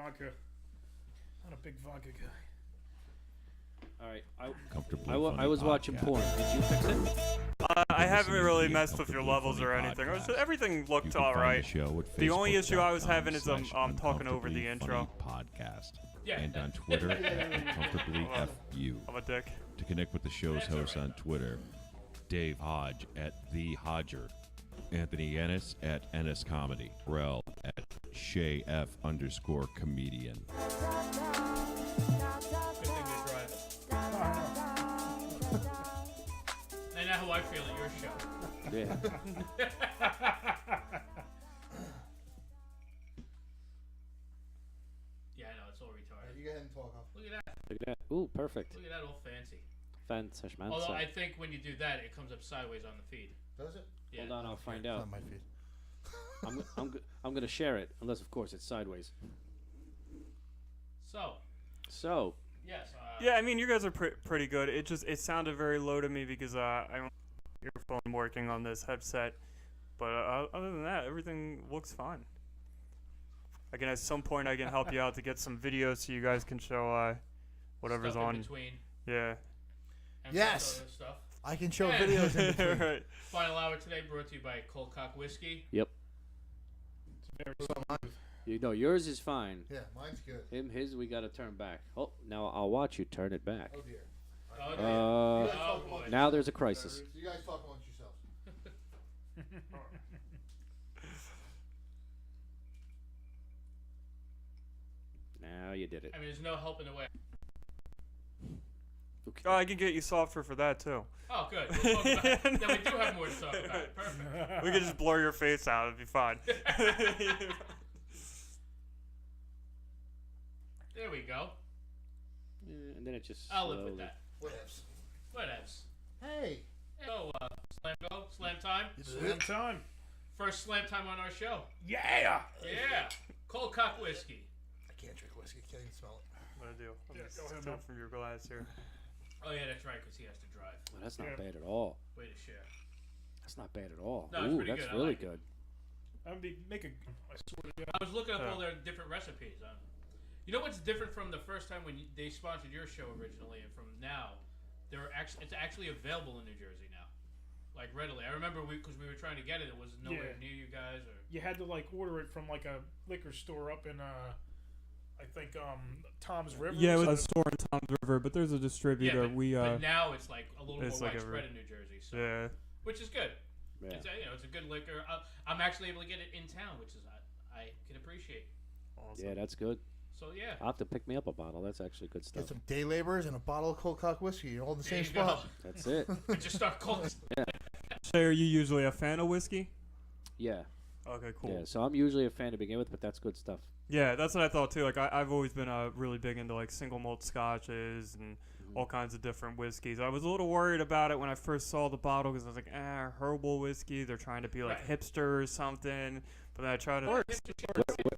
vodka. Not a big vodka guy. All right. Comfortably I Funny was watching podcast. porn. Did you fix it? I haven't really to the messed with your levels or Uncomfortably anything. Funny podcast. Everything You looked can all find right. the show at The only issue I was having is I'm facebook.com/uncomfortably talking over the intro. funny podcast. Yeah, And that- on Twitter at uncomfortablyfu. I'm a dick. To connect with the show's That's all hosts right, on Twitter, Dave Hodge at The Hodger, Anthony Ennis at Ennis Comedy, Rel at ShayF_comedian. Good thing they drive. I know how I feel at your show. Yeah. Yeah, I know, it's all retarded. You go ahead and talk. Look at that. Look at that. Ooh, perfect. Look at that, all fancy. Fancy, man. Although I think when you do that, it comes up sideways on the feed. Does it? Yeah. Hold on, I'll find It's out. not my feed. I'm gonna share it, unless of course it's sideways. So, Yes. Yeah, I mean, you guys are pretty good. It sounded very low to me because I don't have your phone working on this headset. But other than that, everything looks fine. Again, at some point I can help you out to get some videos so you guys can show whatever's stuff in on. between. Yeah. And Yes. some other stuff. I can show Yeah. videos in between. Right. Final hour today brought to you by Cold Cock Whiskey. Yep. Very You know, yours is fine. Yeah, mine's good. His, we gotta turn back. Oh, now I'll watch you turn it back. Oh dear. Oh, dear. Oh, boy. Now there's a crisis. You guys talk amongst yourselves. Now you did it. I mean, there's no helping the way. Okay. Oh, I can get you software for that too. Oh, good. We'll talk about it. Then we do have more to talk about. Perfect. We can just blur your face out. It'd be fine. There we go. And then it just. I'll live with slowly- that. Whatevs. Whatevs. Hey. So, slam time. Slam time. First slam time on our show. Yeah. Yeah. Cold Cock Whiskey. I can't drink whiskey. Can't even smell it. What do? Yeah, go ahead, Tap man. from your glass here. Oh, yeah, that's right, because he has to drive. Well, that's not Yeah. bad at all. Way to share. That's not bad at all. No, it's Ooh, pretty that's good. I really like it. good. I'm be make a. I swear to God. I was looking up all their different recipes. You know what's different from the first time when they sponsored your show originally and from now? It's actually available in New Jersey now, like readily. I remember because we were trying to get it. It was nowhere Yeah. near you guys. Or You had to like order it from like a liquor store up in I think Tom's River. Yeah, it or was a something. store in Tom's River, but there's a distributor. yeah, but now it's like a little more it's like widespread in New Jersey. So, yeah. which is good. Yeah. It's a good liquor. I'm actually able to get it in town, which is I can appreciate. Awesome. Yeah, that's good. So yeah. I'll have to pick me up a bottle. That's actually good stuff. Get some day laborers and a bottle of cold cock whiskey. You're all in the There same you go. spot. That's it. Just start cold. Shay, are you usually a fan of whiskey? Yeah. Okay, cool. Yeah. So I'm usually a fan to begin with, but that's good stuff. Yeah, that's what I thought too. Like I've always been really big into like single malt scotches and all kinds of different whiskeys. I was a little worried about it when I first saw the bottle because I was like, herbal whiskey. They're trying to be like Right. hipster or something. But then I tried to.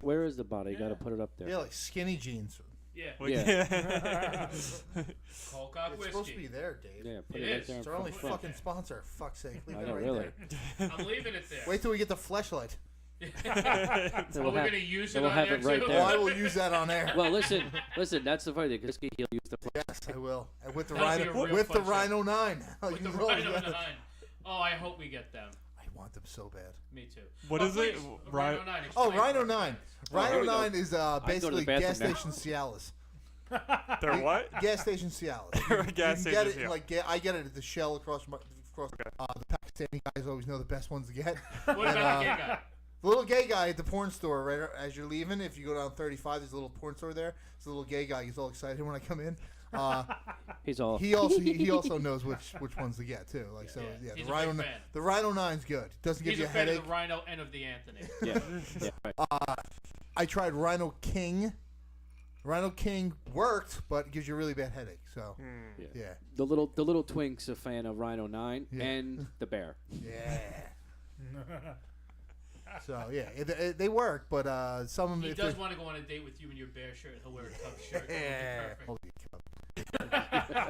Where is the bottle? You got to put it up there. Yeah, like skinny jeans. Yeah. Like, Yeah. Cold Cock It's supposed to be Whiskey. there, Dave. Yeah, put It it right is. there. It's in our only front. fucking sponsor. Fuck's sake. Leave I that know, right really. there. I'm leaving it there. Wait till we get the fleshlight. Then Are we'll we have- gonna use then it we'll on have there it right too? there. Oh, I will use that on air. Well, listen. That's the funny thing. Because he'll use the. Yes, I will. And with the That'll be Rhino, a real with the fun show. Rhino 9. With the You will, Rhino yes. 9. Oh, I hope we get them. I want them so bad. Me too. What Oh, is it? please, Rhino- 9. Oh, explain Rhino for us. 9. here Rhino we go. 9 is go to the basically gas bathroom now. station Cialis. They're what? Gas station Cialis. Gas You can get station it, Cialis. like I get it at the Shell across the Pakistani guys always know the best ones to get. What And, about the gay guy? the little gay guy at the porn store, right as you're leaving, if you go down 35, there's a little porn store there. It's a little gay guy. He's all excited when I come in. He's all. He also knows which ones to get too. Like so, yeah. He's The a Rhino, big fan. the Rhino 9's good. Doesn't give He's you a a fan headache. of the Rhino and of the Anthony. Yeah. Yeah. Right. I tried Rhino King. Rhino King worked, but it gives you a really bad headache. So Yeah. yeah, The little twink's a fan of Rhino 9 Yeah. and the bear. yeah. So yeah, they work, but some of them. He if does they're- want to go on a date with you in your bear shirt. He'll wear a Cubs shirt. Yeah. That Holy would cow.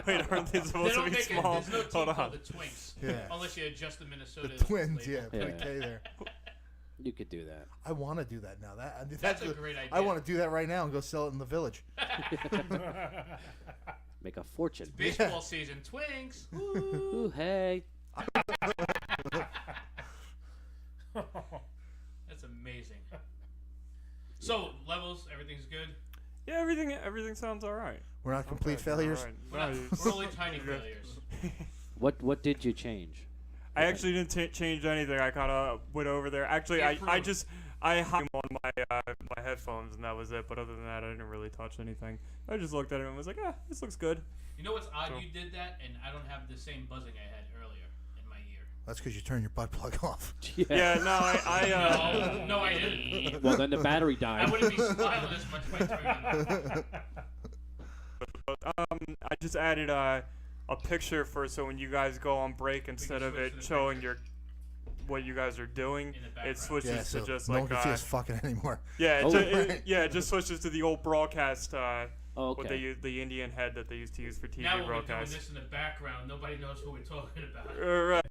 Wait, aren't they be perfect. They supposed to don't be make small? it. There's no team Hold called on. the Twinks. Yeah. Unless you adjust the Minnesota. The twins, label. yeah, put a Yeah. K there. You could do that. I want to do that now. That's a great idea. I want to do that right now and go sell it in the village. Make a fortune. Baseball season. Twinks. Ooh, hey. That's amazing. So, levels, everything's good? Yeah, everything sounds all right. We're not complete failures. We're only tiny failures. What did you change? I actually didn't change anything. I kind of went over there. Actually, I had him on my headphones and that was it. But other than that, I didn't really touch anything. I just looked at it and was like, this looks good. You know what's odd? You did that, and I don't have the same buzzing I had earlier in my ear. That's because you turned your butt plug off. Yeah, no, no, I didn't. Well, then the battery died. I wouldn't be smiling as much if I turned it off. I just added a picture for so when you guys go on break, instead of it showing what you guys are doing, it switches to just no like one can see us fucking anymore. Yeah, it just switches to the old broadcast. What they use, the Indian head that they used to use for TV now when broadcasts. we're doing this in the background, nobody knows who we're talking about. Right.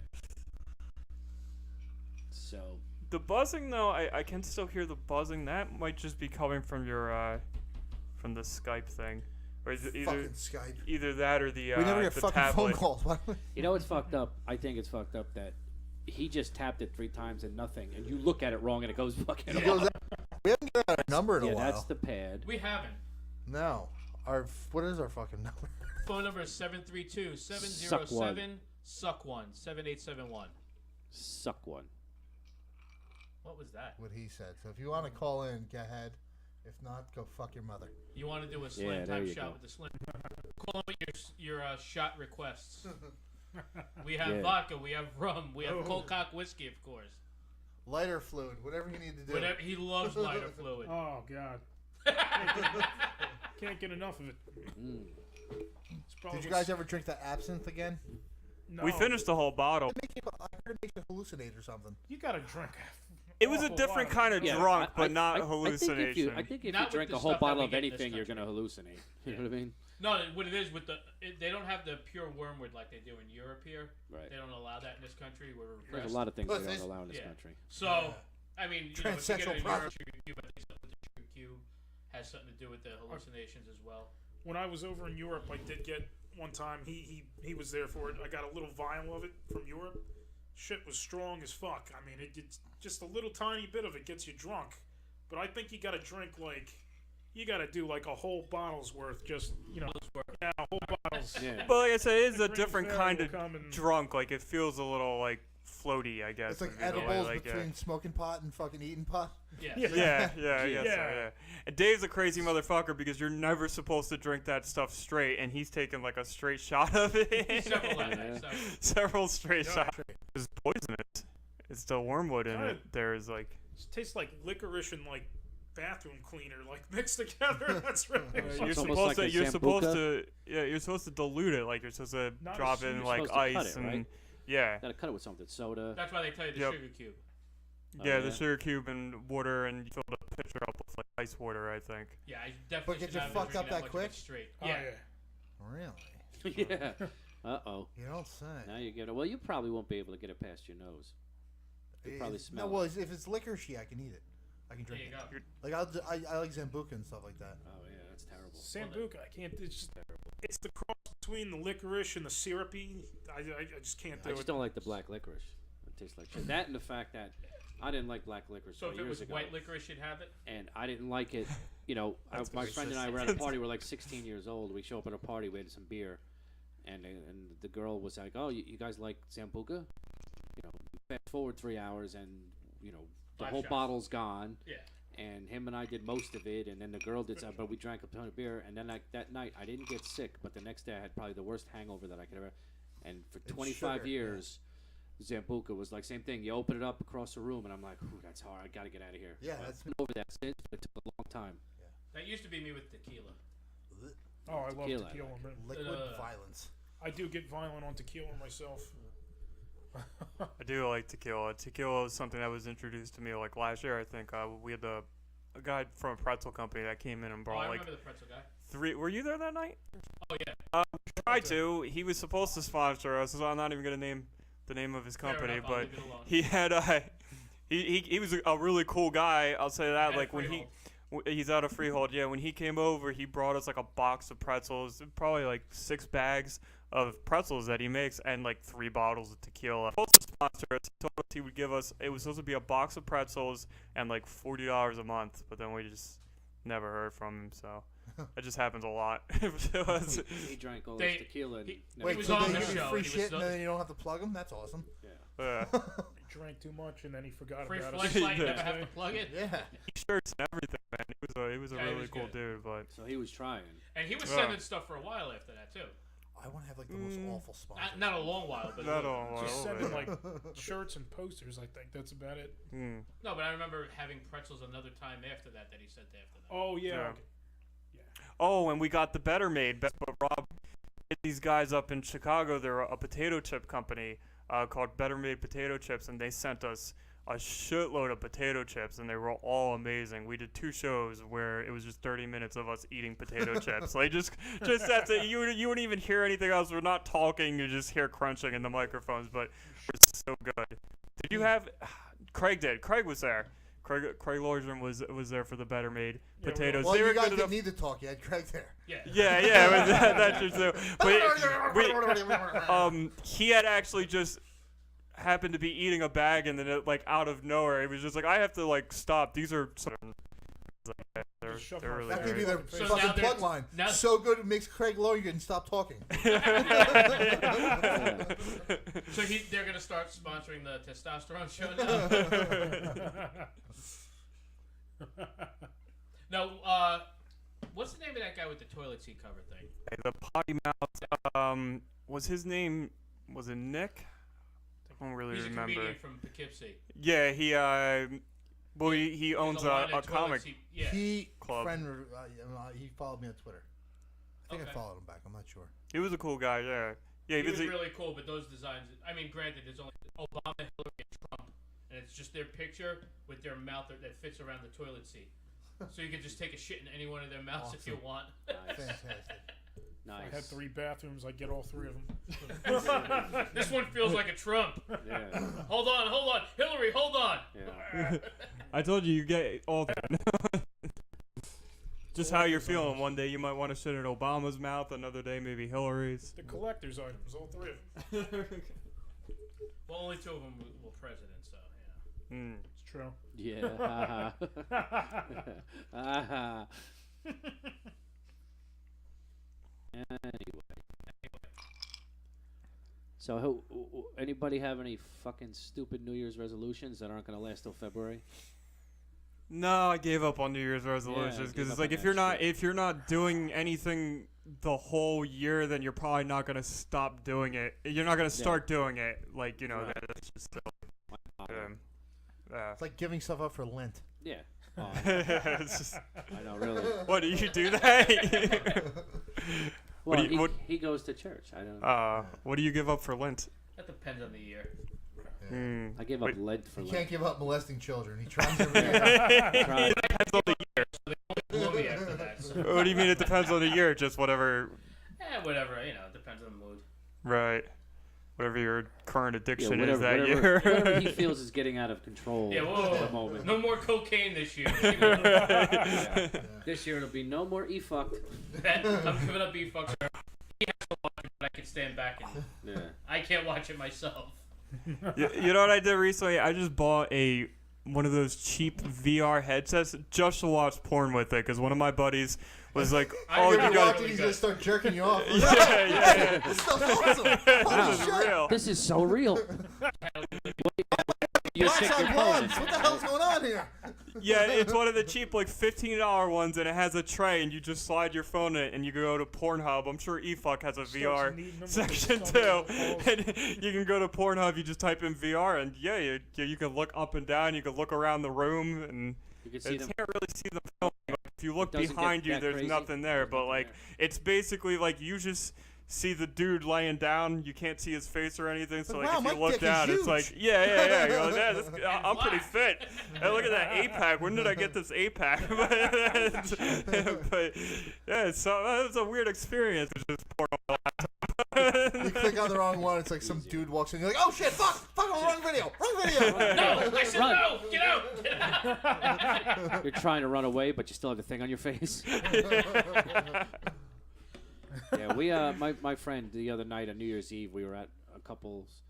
So the buzzing though, I can still hear the buzzing. That might just be coming from your from the Skype thing. Or is it fucking Skype. Either that or the we never get the fucking tablet. phone calls. You know what's fucked up? I think it's fucked up that he just tapped it 3 times and nothing, and you look at it wrong and it goes fucking off. We haven't got our number in a while. Yeah, that's the pad. We haven't. No. What is our fucking number? Phone number is 732-707-SUCK1. 7871. Suck one. What was that? What he said. So if you want to call in, go ahead. If not, go fuck your mother. You want to do a slam time shot with the slam? Call in with your shot requests. We have vodka, we have rum, we have cold cock whiskey, of course. Lighter fluid, whatever you need to do. Whatever, he loves lighter fluid. Oh God. Can't get enough of it. Did you guys ever drink the absinthe again? No. We finished the whole bottle. I heard it makes you hallucinate or something. You gotta drink. It was a different kind of drunk, but not hallucination. I think if Not you with drink the a whole stuff that bottle we of get in this anything, you're gonna hallucinate. You know what I mean? No, what it is they don't have the pure wormwood like they do in Europe here. Right. They don't allow that in this country. We're repressed. There's a lot of things they don't allow in this country. So, I mean, you know, if you get it in Transsexual Europe, sugar cube, I think something with the sugar cube has something to do with the hallucinations as well. When I was over in Europe, I did get one time. He was there for it. I got a little vial of it from Europe. Shit was strong as fuck. I mean, it's just a little tiny bit of it gets you drunk. But I think you got to drink you got to do like a whole bottle's worth. Just a whole bottle's. Yeah. But like I said, it is a different kind of drunk. Like it feels a little like floaty, I guess. It's like edibles between smoking pot and fucking eating pot. Yeah. Yeah. And Dave's a crazy motherfucker because you're never supposed to drink that stuff straight, and he's taking like a straight shot of it. Several straight shots. It's poisonous. It's the wormwood in it. There's like. It tastes like licorice and like bathroom cleaner like mixed together. That's really. You're supposed to dilute it. Like you're supposed to drop in like ice and. Right? Yeah. Gotta cut it with something. Soda. That's why they tell you the sugar cube. Yeah, the sugar cube and water, and you fill the pitcher up with like ice water, I think. Yeah, I definitely. But get you fucked up that quick? Straight. Yeah. Really? Yeah. Uh-oh. You don't say. Now you get it. Well, you probably won't be able to get it past your nose. You probably smell no, well, it. if it's licorice, I can eat it. I can drink it. Like I like Zambuca and stuff like that. Oh yeah, that's terrible. Sambuca, I can't. It's just it's the cross between the licorice and the syrupy. I just can't do it. I just don't like the black licorice. It tastes like shit. That and the fact that I didn't like black licorice. So if it years was ago, white licorice, you'd have it. And I didn't like it. You know, my friend and I were at a party. We're like 16 years old. We show up at a party. We had some beer, and the girl was like, "Oh, you guys like Sambuca?" You know, fast forward 3 hours, and you know the whole bottle's gone. Yeah. And him and I did most of it, and then the girl did some, but we drank a ton of beer, and then that night I didn't get sick, but the next day I had probably the worst hangover that I could ever. And for 25 years, Zambuca was like same thing. You open it up across the room, and I'm like, "Ooh, that's hard. I got to get out of here." Yeah, that's been over that since, but it took a long time. Yeah. That used to be me with tequila. Oh, I love tequila. Liquid violence. I do get violent on tequila myself. I do like tequila. Tequila is something that was introduced to me like last year. I think we had a guy from a pretzel company that came in and brought I like remember the pretzel guy. 3. Were you there that night? Oh yeah. Tried to. He was supposed to sponsor us, so I'm not even gonna name the name of his company, but he had He was a really cool guy. I'll say that. At Like when he's out of Freehold. Yeah, when he came over, he brought us like a box of pretzels, probably like 6 bags of pretzels that he makes, and like 3 bottles of tequila. Also sponsor us. He told us he would give us. It was supposed to be a box of pretzels and like $40 a month, but then we just never heard from him. So it just happens a lot. He drank all his tequila. And Wait, was so on they the give you show, free and he shit was and then you don't have to plug them? That's awesome. Yeah. He drank too much and then he forgot Free about flashlight, you it. never have to plug it. Yeah. T-shirts and everything, man. He was a Yeah, he really was cool good. dude, but So he was trying. And he was Yeah. sending stuff for a while after that too. I want to have like the most awful sponsor. Not a long while, but not all. Just sending like shirts and posters. I think that's about it. Mm. No, but I remember having pretzels another time after that he sent after that. Oh yeah. Yeah. Okay. Oh, and we got the Better Made. But Rob, these guys up in Chicago, they're a potato chip company called Better Made Potato Chips, and they sent us a shitload of potato chips, and they were all amazing. We did 2 shows where it was just 30 minutes of us eating potato chips. Like just that's it. You wouldn't even hear anything else. We're not talking. You just hear crunching in the microphones, but it's so good. Did you have? Craig did. Craig was there. Craig Lordrum was there for the Better Made potatoes. Well, they you were guys good didn't enough. need to talk. You had Craig there. Yeah, but that's true too. But he had actually just happened to be eating a bag, and then it, like out of nowhere, he was just like, "I have to like stop. These are." They're really That could be great. the So fucking now they're- plug line. now- So good it makes Craig Logan stop talking. So they're gonna start sponsoring the testosterone show now. No, what's the name of that guy with the toilet seat cover thing? The potty mouth. Was his name? Was it Nick? I don't really He's a remember. comedian from Poughkeepsie. Yeah, he he owns There's line a of toilet comic. seat- Yeah. He Club. he followed me on Twitter. I think Okay. I followed him back. I'm not sure. He was a cool guy. Yeah. Yeah, He was really cool, but those designs. I mean, granted, there's only Obama, Hillary, and Trump, and it's just their picture with their mouth that fits around the toilet seat. So you can just take a shit in any one of their mouths if you Awesome. want. Fantastic. If I had Nice. 3 bathrooms, I'd get all 3 of them. This one feels like a Trump. Yeah. Hold on, Hillary, hold on. Yeah. I told you get all that. Just how you're feeling. One day you might want to shit in Obama's mouth. Another day maybe Hillary's. The collector's items, all 3 of them. Well, only 2 of them were presidents, so yeah. Mm. It's true. Yeah. Haha. Anyway. So, anybody have any fucking stupid New Year's resolutions that aren't going to last till February? No, I gave up on New Year's resolutions gave because up it's like on if that you're not doing anything the whole year, then you're probably not gonna stop doing it. You're not gonna start doing it. Like Right. that's just It's like giving stuff up for Lent. Yeah. Oh, it's just, I know, really. what do you do that? Well, do you- he goes to church. I don't. What do you give up for Lent? That depends on the year. Mm. I give up lead for He Lent. can't give up molesting children. He tries every year. Try. Depends on the year. Blow me after that. So. What do you mean? It depends on the year. Just whatever. Whatever. It depends on the mood. Right. Whatever your current addiction whatever, is that whatever, year. whatever he feels is getting out of control Yeah, at the moment. No more cocaine this year. Yeah. This year it'll be no more e-fucked. I'm giving up E-Fucks. He has to watch it, but I can stand back and Yeah. I can't watch it myself. You know what I did recently? I just bought one of those cheap VR headsets just to watch porn with it because one of my buddies was like, "Oh, You're you gonna got watch it, he's gonna start jerking you off. yeah. This stuff's awesome. Holy This is shit. real." This is so real. You Blacks stick your on phone in. blondes. What the hell's going on here? Yeah, it's one of the cheap like $15 ones, and it has a tray, and you just slide your phone in, it, and you can go to Pornhub. I'm sure eFuck has a VR kneading them with section his too, thumbs. and you can go to Pornhub. You just type in VR, and yeah, you can look up and down. You can look around the room, and You can you see them. can't really see the film. If you look Doesn't get behind you, that there's crazy. nothing there. There's But nothing like, there. it's basically like you just see the dude laying down. You can't see his face or anything. So But like, wow, if my you look dick is down, it's huge. like, yeah. You're like, yeah, I'm pretty black. fit. Hey, look at that 8-pack. When did I get this 8-pack? but yeah, it's a weird experience. It's just porn on the laptop. You click on the wrong one. It's like some dude walks in. You're like, oh shit, fuck, wrong video. No, I said Run. no. Get out. You're trying to run away, but you still have the thing on your face. Yeah, we my friend the other night on New Year's Eve, we were at a couple's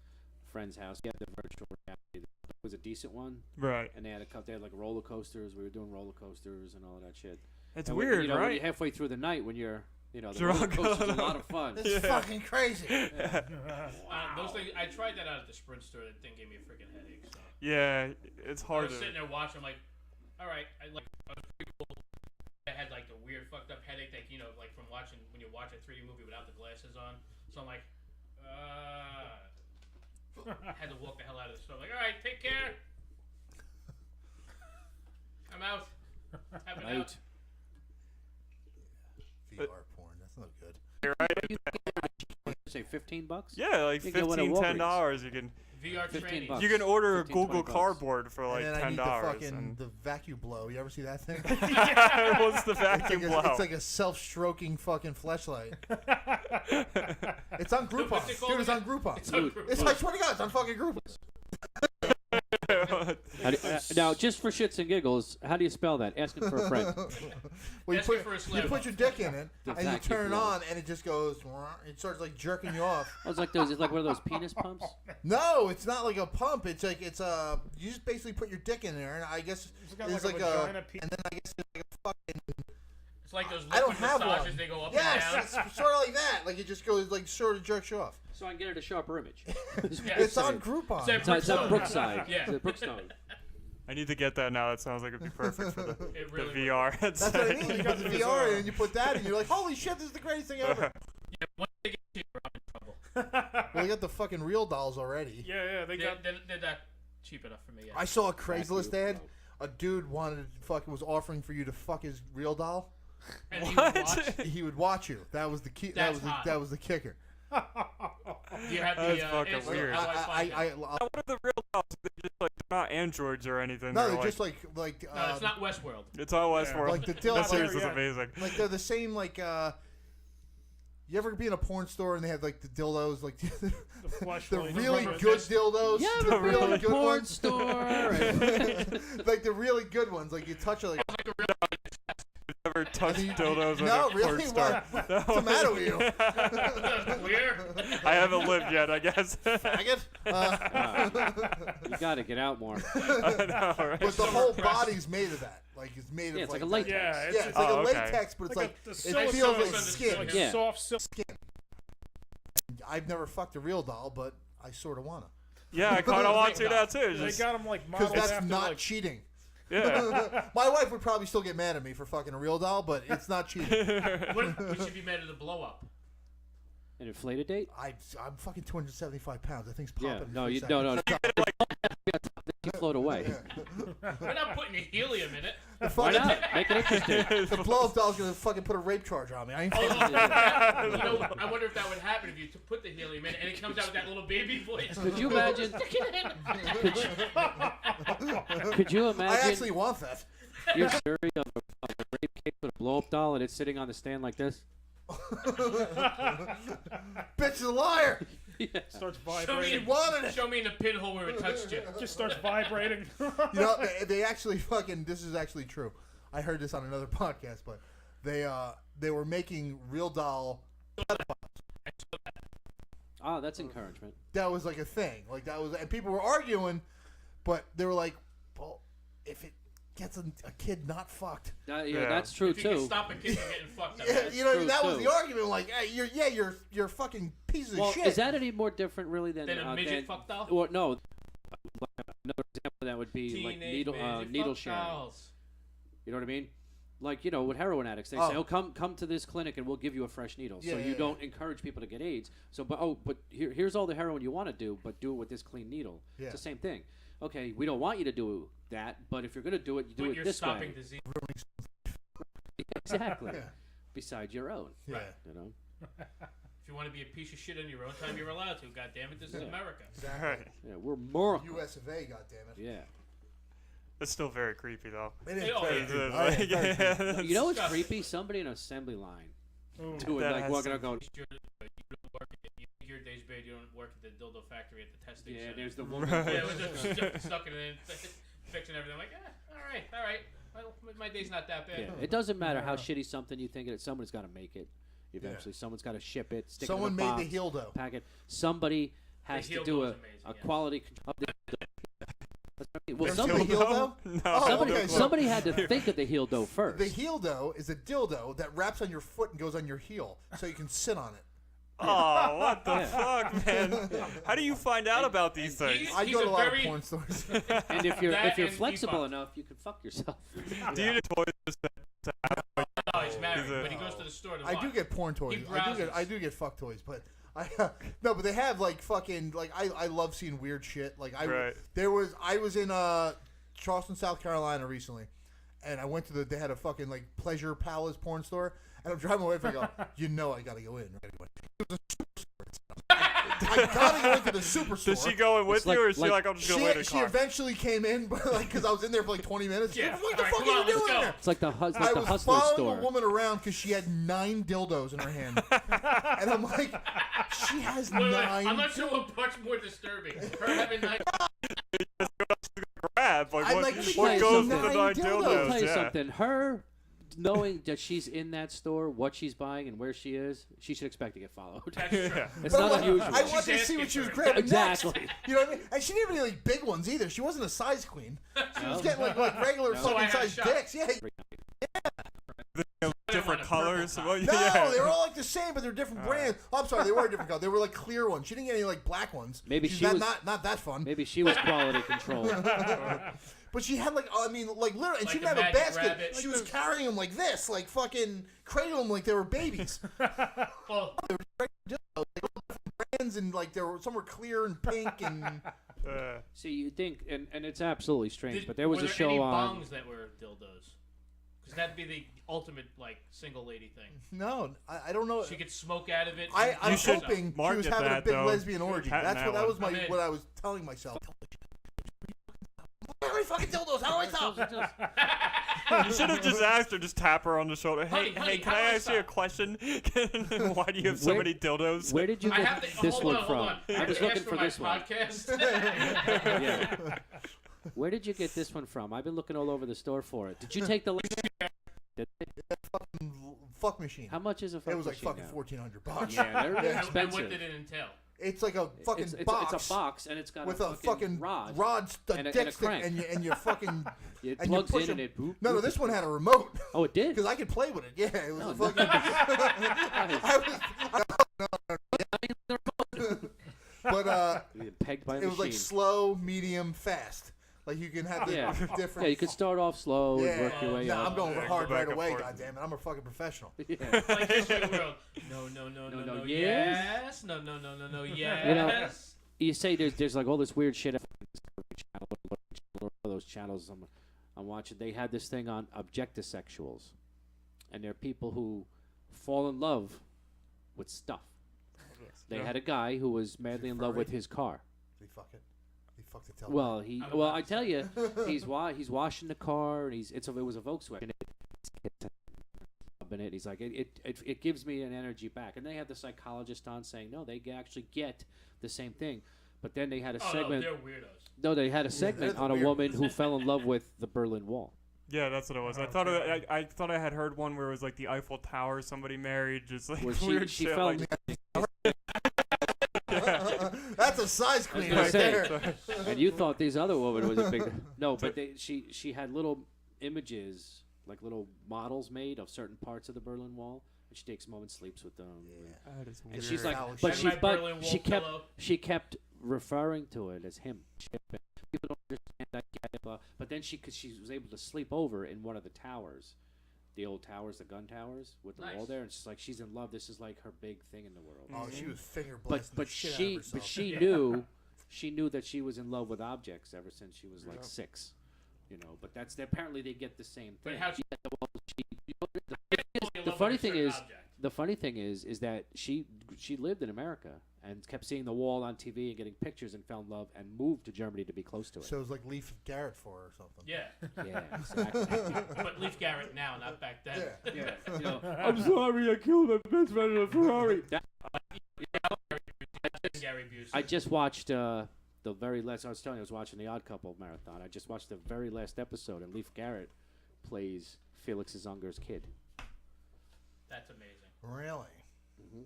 friend's house. He had the virtual reality. It was a decent one, Right. and they had like roller coasters. We were doing roller coasters and all that shit. It's And weird, when you're right? halfway through the night when you're, the roller Drunk. coaster's a lot of fun. It's fucking crazy. Those things, I tried that out at the Sprint store. That thing gave me a freaking headache. So. Yeah, it's I hard was to. sitting there watching. I'm like, all right, I was pretty cool. I had like the weird fucked up headache, like like from watching when you watch a 3D movie without the glasses on. So I'm like, I had to walk the hell out of the store. I'm like, all right, take care. I'm out. Have it out. VR porn. That's no good. You're right. Say $15? Yeah, like You can get one at $15, Walgreens. $10. You can VR training. $15. you can order a 15, Google $20. Cardboard for like And then I need $10. the vacuum blow. You ever see that thing? What's the vacuum blow? It's like a self-stroking fucking fleshlight. It's on Groupon. What's it called Dude, it's on again? Groupon. It's on Groupon. It's, I swear to God, it's on fucking Groupon. Now, just for shits and giggles, how do you spell that? Asking for a friend. Well, Ask it for a you put your dick in it, The and you vacuum turn it blow. on, and it just goes. It starts like jerking you off. Oh, it's like those. It's like one of those penis pumps. No, it's not like a pump. It's like you just basically put your dick in there, and I guess It's like a vagina piece. and then I guess it's like a fucking. It's like those I don't liquid have massages. one. They go up Yes, and down. it's sort of like that. Like it just goes like sort of jerks you off. So I can get it a sharper image. Yeah. It's on Groupon. It's on Brookside. Yeah. It's at Brookstone. I need to get that now. That sounds like it'd be perfect for the really VR That's what I headset. mean. You got the VR in, and you put that in, you're like, holy shit, this is the greatest thing ever. Yeah, once they get cheaper, I'm in trouble. Well, you got the fucking real dolls already. Yeah, they got. They're not cheap enough for me yet. I saw a Craigslist ad. A dude was offering for you to fuck his real doll. And he would watch. He would watch you. That was the key. That's hot. That was the kicker. Do you have That's the fucking answer? weird. How do I find it? What are the real dolls? They're just like they're not androids or anything. No, they're they're just like No, it's not Westworld. it's all Westworld. Like the that dildo. series is Yeah. amazing. like they're the same. Like you ever be in a porn store and they have like the dildos, like The the fleshlight. really Rubber good fist. dildos, Yeah, the but really really good porn ones, store. like the really good ones. Like you touch it, like Never touched dildos no, in a really, porn star. what's the matter with you? Weird. I haven't lived yet, I guess. Faggot? You got to get out more. I know, right? But the whole body's made of that. Like it's made Yeah, of it's like a that. latex. Yeah, Yeah, it's like Oh, a okay. latex, but it's like the it silicone feels like is skin. like Yeah. a soft silk. I've never fucked a real doll, but I sort of wanna. Yeah, I kind of want to now too. They Just, got them like Because modeled that's after not like cheating. yeah. My wife would probably still get mad at me for fucking a real doll, but it's not cheating. We should be mad at the blow up. An inflated date? I'm fucking 275 pounds. That thing's Yeah. popping. No, for a you second. no. You float away. We're not putting the helium in it. The Why fucking not? Make it interesting. the blow up doll's gonna fucking put a rape charge on me. I ain't fucking. I wonder if that would happen if you put the helium in it and it comes out with that little baby voice. Could you imagine? Could you I imagine actually want that. your story of a rape case with a blow up doll and it's sitting on the stand like this? Bitch is a liar. starts Show me, vibrating. wanted it. show me in the pinhole where it touched you. Just starts vibrating. You know, they actually fucking. This is actually true. I heard this on another podcast, but they were making real doll. Oh, that's encouragement. That was like a thing. Like that was, and people were arguing, but they were like, well, if it gets a kid not fucked. Yeah, that's true If you can too. stop a kid from getting fucked up. Yeah, that's you know, true, that was too. the argument. Like, hey, you're a fucking piece of Well, shit. is that any more different really than Than a midget fuck doll? Well, no. Another example of that would be like Teenage midget needle fuck sharing. dolls. You know what I mean? Like, you know, with heroin addicts, they say, "Oh, come to this clinic and we'll give you a fresh needle." Yeah, so yeah, you yeah. don't encourage people to get AIDS. So, but here's all the heroin you want to do, but do it with this clean needle. Yeah. It's the same thing. Okay, we don't want you to do that, but if you're gonna do it, you do But it you're this stopping way. disease. Exactly. Yeah. Besides your own. Yeah. You know. If you want to be a piece of shit on your own time, you're allowed to. God damn it, this is America. Right. Yeah, we're more. U.S. of A. Goddammit. Yeah. It's still very creepy though. It is Oh, crazy. It's Oh, yeah, like- very creepy. yeah, You know what's disgusting. creepy? Somebody in an assembly line Ooh. doing That like has walking to- out going, You don't work it. You your day's bad. You don't work at the dildo factory at the testing Yeah, center. there's the woman. Right. Yeah, we're just stuck in it, fixing everything. I'm like, all right. Well, my day's not that bad. Yeah, it doesn't matter how shitty something you think it is. Someone's got to make it. Eventually, someone's got to ship it. Stick Someone it in a made box, the dildo. pack it. Somebody has The to dildo do is a amazing, yes. quality control. That's what I mean. Well, There's somebody, no dildo? No. Oh, somebody, okay, so- somebody had to think of the dildo first. The dildo is a dildo that wraps on your foot and goes on your heel, so you can sit on it. Oh, what the fuck, man? How do you find out about these things? He's- I he's go to a a lot of very- porn stores. And if you're That and flexible FIFA. enough, you can fuck yourself. Do you just toys just No, he's married, He's a- but he goes to the store to I watch. do get porn toys. He I do browses. get fuck toys, but no, but they have like fucking like I love seeing weird shit. Like Right. I was in Charleston, South Carolina recently, and I went to they had a fucking like Pleasure Palace porn store, and I'm driving away from it, I go, I gotta go in right away. It was a superstore. I gotta go into the superstore. Did she go in with like- you, or is she like- like, I'm just gonna wait in the She car? eventually came in, but like because I was in there for like 20 minutes. Yeah. What the All right, fuck come are on, you let's doing go. there? It's like the I the was hustler following store. a woman around because she had 9 dildos in her hand, and I'm like, she has Wait, 9. I'm not sure what part's more disturbing. Her having 9. Grab. Like, I'm what, like, what she goes has with the 9 9 dildos. I'll dildos? tell you Yeah. something. Her knowing that she's in that store, what she's buying, and where she is, she should expect to get followed. That's true. It's But not like, unusual. I wanted to She's see what asking she was for it. grabbing Exactly. next. You know what I mean? And she didn't have any like big ones either. She wasn't a size queen. She was No. getting like regular No. So I fucking had a size shot. dicks. Yeah. Different colors. No, Well, No, yeah. they were all like the same, but they're different brands. Oh, I'm sorry, they were different colors. They were like clear ones. She didn't get any like black ones. Maybe She's she not, was- not that fun. Maybe she was quality control. But she had like like literally, and Like she the didn't have a Magic basket. Rabbit. She was carrying them like this, like fucking cradling them like they were babies. Well, Brands and like some were clear and pink and. See, you think, and it's absolutely strange, did, but there was were a show any on. bongs that were dildos? Because that'd be the ultimate like single lady thing. No, I don't know. She could smoke out of it. I'm You should hoping she market was having a that, big though. lesbian orgy. Patent That's that that one. was I'm in. what I was telling myself. How many fucking dildos? How do I tell? You should have just asked her, just tap her on the shoulder. Hey, Honey, can how I do I ask you a stop? question? Why do you have so Where- many dildos? Where did you I get have to this hold one on, from? hold on. I I have was to looking ask for my this one. podcast. Yeah. Where did you get this one from? I've been looking all over the store for it. Did you take the? Fuck machine. How much is a fuck It was like machine fucking now? $1,400. Yeah, they're And expensive. what did it entail? It's like a fucking it's box. It's a box, and it's got with a fucking rod. a and a dick stick, crank. and you fucking. It and plugs you push in and them. it. Boop, No, boop. this one had a remote Oh, it did. because I could play with it. Yeah, it was Oh, a fucking. But You get pegged by a it was like machine. slow, medium, fast. Like you can have the Yeah. different. Yeah, you could start off slow and Yeah. work your way No, up. I'm going Yeah, hard go back right and away. forth. Goddamn it, I'm a fucking professional. Yeah. Like this in the world. No, No, yes. No, yes. You know, you say there's like all this weird shit. Those channels I'm watching, they had this thing on objectisexuals, and they're people who fall in love with stuff. They had a guy who was madly in love with his car. Did he fuck it? He fucked the telephone. Well, I tell you, he's washing the car, and it was a Volkswagen. In it, he's like it gives me an energy back, and they have the psychologist on saying no, they actually get the same thing. But then they had a segment. No, they're weirdos. No, they had a segment they're on a weird. woman who fell in love with the Berlin Wall. Yeah, that's what it was. I thought I thought I had heard one where it was like the Eiffel Tower, somebody married, just like Where weird she shit. fell. Like, That's a size I was queen gonna right say, there. and you thought this other woman was a big. No, but she had little images, like little models made of certain parts of the Berlin Wall, and she takes them home and sleeps with them. that is And weird. she's like, College but shit. she, And my Berlin but Wall she kept, pillow. she kept referring to it as him. People don't understand that yet, but then because she was able to sleep over in one of the towers, the old towers, the gun towers, with the wall Nice. there, and she's like, she's in love. This is like her big thing in the world. Oh, she was finger But blasting but the shit out of she herself. but she Yeah. knew, she knew that she was in love with objects ever since she was like 6. You know, but apparently they get the same But thing. how The funny thing is, the funny thing is that she lived in America and kept seeing the wall on TV and getting pictures and fell in love and moved to Germany to be close to it. So it was like Leaf Garrett for her or something. Yeah, Yeah, exactly. but Leaf Garrett now, not back then. Yeah. Yeah, you know, I'm sorry, I killed my best friend in a Ferrari. Gary Busey. I just watched the very last. I was telling you, I was watching the Odd Couple marathon. I just watched the very last episode, and Leif Garrett plays Felix Unger's kid. That's amazing. Really? Mhm.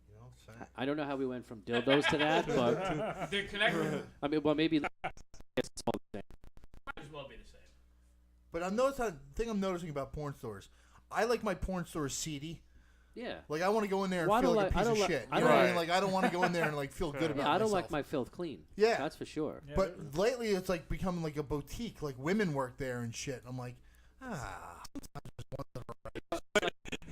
You know, so. I don't know how we went from dildos to that, but They're connected. I mean, well, maybe it's all the same. Might as well be the same. But the thing I'm noticing about porn stores, I like my porn stores seedy. Yeah. Like I want to go in there and Well, I feel don't like a like- I piece of don't like- shit. I You don't know what I like- mean? Like I don't want to go in there and like feel good about Yeah, I don't myself. like my filth clean. Yeah. That's for sure. Yeah, But lately it's like becoming like a boutique. Like women work there and shit. I'm like,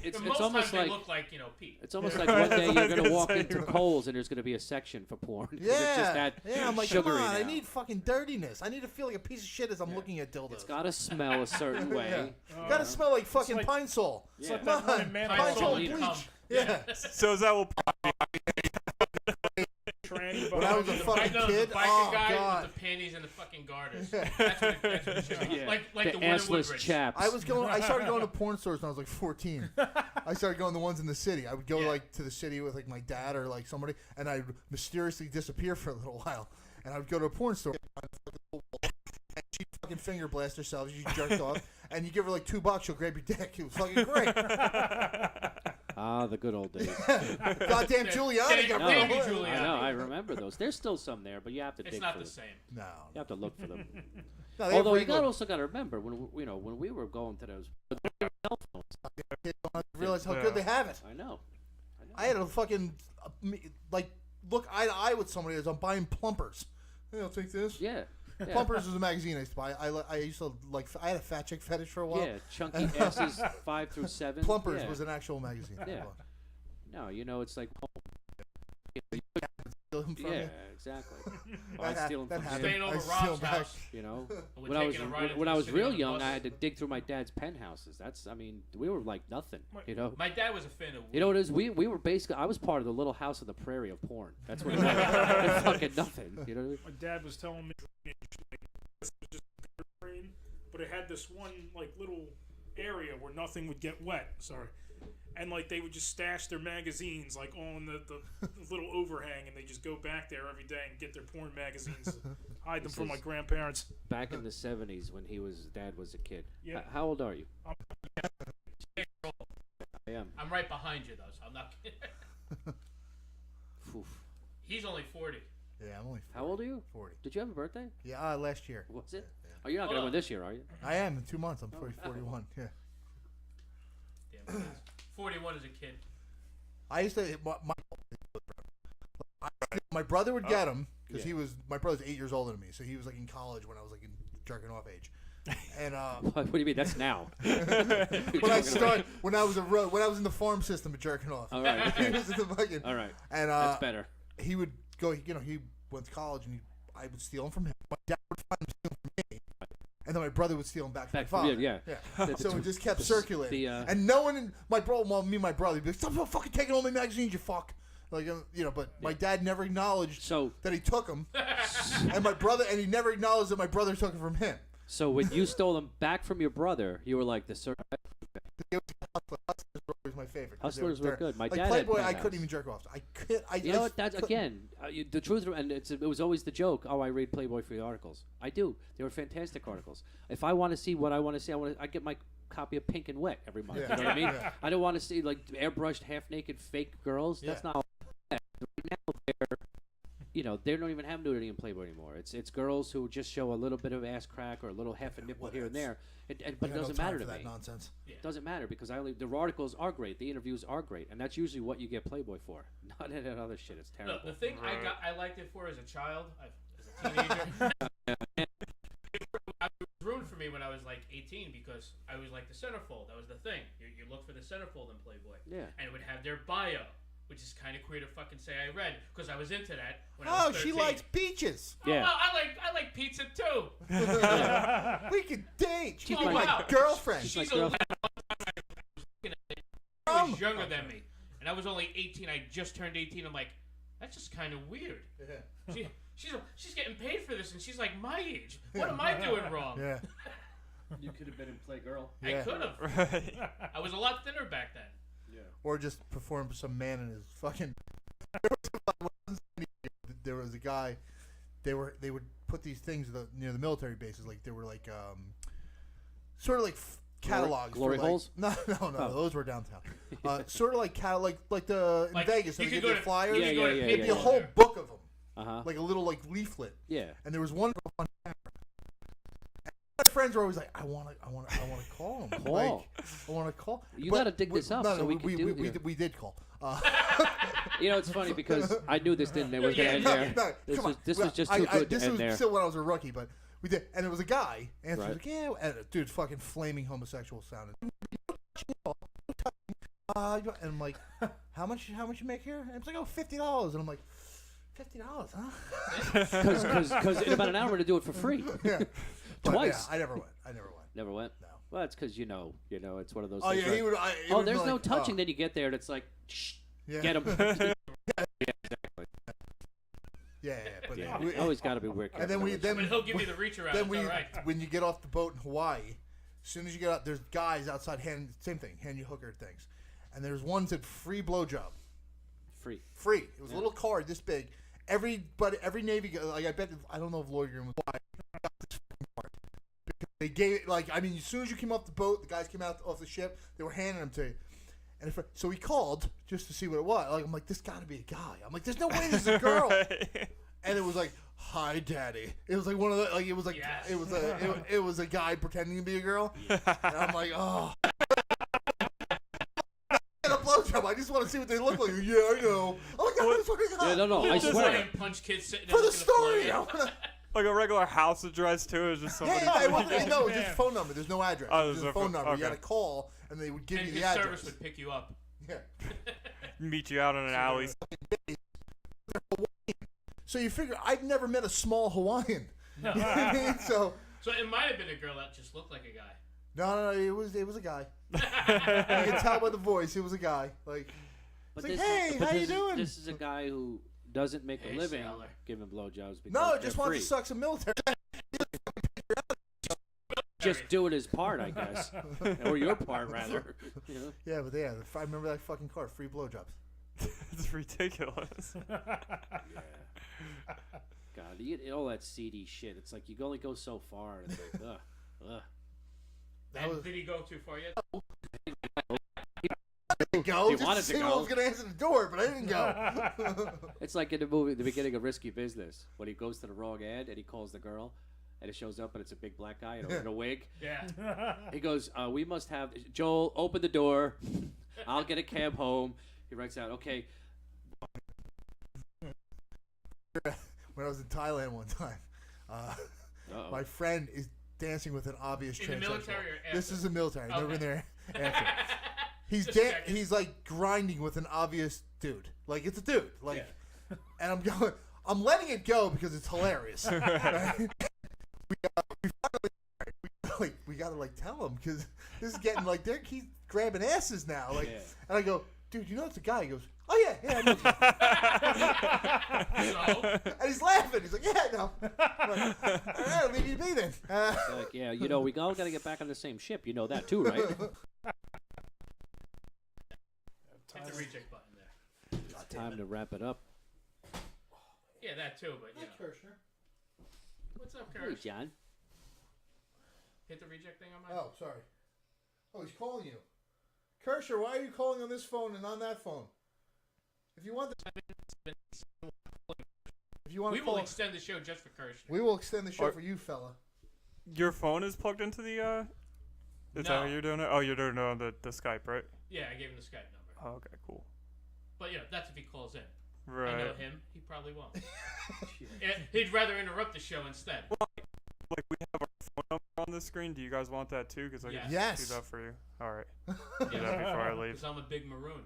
It's most almost times like they look like, Pete. it's almost Yeah. like one day That's what I you're was gonna gonna walk say. into Kohl's and there's gonna be a section for porn. 'cause yeah, it's just that yeah. I'm like, sugary come on, I now. need fucking dirtiness. I need to feel like a piece of shit as I'm looking at dildos. It's gotta smell a certain way. Gotta smell like fucking like- Pine Sol. It's Yeah. like that one in Come Man on, Pine Pine Sol Sol and bleach. cum. Yeah. So is that what? tranny When I was a behind fucking I know kid, the biker oh guy god. with the panties and the fucking garters. That's what it should be. Yeah. Like the The one in assless Woodbridge. chaps. I started going to porn stores when I was like 14. I started going to the ones in the city. I would go Yeah. like to the city with like my dad or like somebody, and I'd mysteriously disappear for a little while. And I would go to a porn store, and she'd fucking finger blast herself. She jerked off, and you give her like $2, she'll grab your dick. It was fucking great. Ah, the good old days. Goddamn Giuliani got Damn rid you, of her. Giuliani. I know. I remember those. There's still some there, but you have to It's dig not for the them. same. No, You have to look for them. no, they Although have you regular- also got to remember when we were going to those cell phones. kids don't realize how Yeah. good they have it. I know. I had a fucking like look eye to eye with somebody as I'm buying Plumpers. Hey, I'll take this. Yeah. Yeah. Plumpers was a magazine I used to buy. I used to like. I had a fat chick fetish for a while. Yeah, chunky asses 5 through 7. Plumpers yeah. was an actual magazine. Yeah. No, it's like Steal them from yeah, you? exactly. That I'd ha- steal them that from happened. Staying over I steal Rob's back. house. you We're when I was taking a ride into when the I was city real on the young, bus. I had to dig through my dad's penthouses. We were like nothing. My dad was a fan of. You know what it is? We were basically. I was part of the little house on the prairie of porn. That's what it was. Fucking nothing. You know what I mean? My dad was telling me this was just a train, but it had this one like little area where nothing would get wet. Sorry. And like they would just stash their magazines like on the little overhang, and they just go back there every day and get their porn magazines, hide them from my grandparents. Back in the 70s when dad was a kid. Yeah. How old are you? I am. I'm right behind you though, so I'm not kidding. Oof. He's only 40. Yeah, I'm only How old are you? 40. Did you have a birthday? Yeah, last year. Was it? Oh, you're not gonna Hold win on. this year, are you? I am in 2 months. I'm Oh, 41. Yeah. Damn, 41 as a kid. I used to. My brother would get him because Yeah. my brother's 8 years older than me, so he was like in college when I was like in jerking off age. And What do you mean? That's now. when I was in the farm system of jerking off. All right. He was in the fucking. All right. And That's better. he would go. He went to college, and I would steal him from him. My dad would find him stealing from me, and then my brother would steal him back from Back my from father. you, yeah. So it just kept circulating. the, And no one, my my brother, would be like, "Stop fucking taking all my magazines, you fuck." Like but my dad never acknowledged that he took them, and he never acknowledged that my brother took them from him. So when you stole them back from your brother, you were like the Hustlers were always my favorite. 'cause Hustlers they were good. My like dad had Playboy, I Penthouse. couldn't even jerk off. You know what? That's again the truth, and it was always the joke. Oh, I read Playboy for the articles. I do. They were fantastic articles. If I want to see what I want to see, I get my copy of Pink and Wet every month. Yeah. You know what I mean? Yeah. I don't want to see like airbrushed, half-naked, fake girls. That's not. Right now, they don't even have nudity in Playboy anymore. It's girls who just show a little bit of ass crack or a little half a nipple here and there. But it doesn't matter to me. That nonsense. It doesn't matter because the articles are great, the interviews are great, and that's usually what you get Playboy for. Not any of that other shit. It's terrible. No, the thing I liked it for as a child, as a teenager. It was ruined for me when I was like 18 because I was like the centerfold. That was the thing. You look for the centerfold in Playboy. Yeah. And it would have their bio, which is kind of queer to fucking say I read because I was into that when I was 13. She likes peaches. Oh, well, I like pizza too. We could date. She's Oh, my wow. girlfriend. She's a she was younger than me, and I was only 18. I just turned 18. I'm like, that's just kind of weird. She's getting paid for this, and she's like my age. What am I doing wrong? Yeah. You could have been in Playgirl. I could have. I was a lot thinner back then. Or just perform some man in his fucking. guy. They would put these things near the military bases, like they were like sort of like catalogs. Glory for, like, holes? No, those were downtown. Sort of like like in Like, Vegas, you they could get go the to- flyers. you could go to Yeah, It'd be yeah, a whole there. book of them, like a little like leaflet. Yeah. And there was one on camera. My friends were always like, I want to call him. Call. Like, I want to call. You But gotta dig this up no, so we can do here. we did call. You know, it's funny because I knew this didn't. It was gonna end there. This come was on. this Well, was just too good this to end was there. still when I was a rookie, but we did, and it was a guy, and Right. he was like, yeah, and dude, fucking flaming homosexual sounded. And I'm like, how much you make here? And it's like, oh, $50, and I'm like, $50, huh? Because in about an hour we're gonna do it for free. Yeah. But, Twice. yeah, I never went. Never went. No. Well, it's because you know, it's one of those. Oh things yeah, where, he would. oh, there's no touching. Then you get there and it's like, shh, Yeah. get him. Yeah, but Yeah, we- always got to be weird. And then But he'll give you the reach around. Then It's all right. when you get off the boat in Hawaii, as soon as you get out, there's guys outside hand you hooker things, and there's one that said free blowjob. Free. It was a little card this big. Every Navy guy, like I don't know if Lloyd Green was why got this fucking card. Because they gave it like as soon as you came off the boat, the guys came out off the ship, they were handing them to you. And so he called just to see what it was. Like I'm like, this got to be a guy. I'm like, there's no way this is a girl. And it was like, hi, daddy. It was like one of the it was like Yes. it was a guy pretending to be a girl. And I'm like, oh. A blowjob. I just want to see what they look like. Yeah, I know. Oh my god, this fucking guy. Yeah, no, I Just swear. like punch kids sitting For there the looking at story. Like a regular house address too, is just somebody. Hey, no, it's just a phone number. There's no address. Oh, There's there's a no phone number. You okay. got to call, and they would give And you his the address. service would pick you up. Yeah. Meet you out in an alley. So you figure I've never met a small Hawaiian. You know what I mean? So it might have been a girl that just looked like a guy. no, it was a guy. You can tell by the voice, it was a guy. Like, But it's this, like, hey, but how this you is, doing? This is a guy who doesn't make Hey, a living sailor. giving blowjobs because No, they're just wanted free. to suck some military. Just doing his part, I guess, or your part rather. You know? Yeah, but yeah, I remember that fucking card, free blowjobs. It's ridiculous. God, you get all that seedy shit. It's like you only go so far. It's like, ugh. And did he go too far yet? Go, He just wanted to to see go. what was gonna answer the door, but I didn't go. It's like in the movie, the beginning of Risky Business, when he goes to the wrong ad and he calls the girl, and it shows up and it's a big black guy in a wig. Yeah. He goes, "We must have Joel open the door. I'll get a cab home." He writes out, "Okay." When I was in Thailand one time, Uh-oh. my friend is dancing with an obvious In the transsexual. military or This after? is the military. I've never been there after. He's Just checking. he's like grinding with an obvious dude. Like it's a dude. Like, and I'm going. I'm letting it go because it's hilarious. Right? We gotta like tell him because this is getting like he's grabbing asses now. Like, Yeah. and I go, dude, you know it's a guy. He goes, oh yeah, I know. So, And he's laughing. He's like, yeah, I know. I'm like, all right, I'll leave you be then. It's like, yeah, you know, we all got to get back on the same ship. You know that too, right? hit the reject button there. Time to wrap it up. Yeah, that too, but you know. What's up, Hey, Kirsch? John. Hit the reject thing on my. Oh, sorry. Oh, he's calling you. Kirscher, why are you calling on this phone and on that phone? If you want the, if you want We to will call, extend the show just for Kirsch. we will extend the show Or- for you, fella. Your phone is plugged into the. Is that No. how you're doing it? Oh, you're doing it on the Skype, right? Yeah, I gave him the Skype number. Oh, okay, cool. But yeah, that's if he calls in. I Right. know him. He probably won't. He'd rather interrupt the show instead. Like we have our phone number on the screen. Do you guys want that too? Because I can Yes. do that for you. All right. Do that before I leave. Because I'm a big maroon.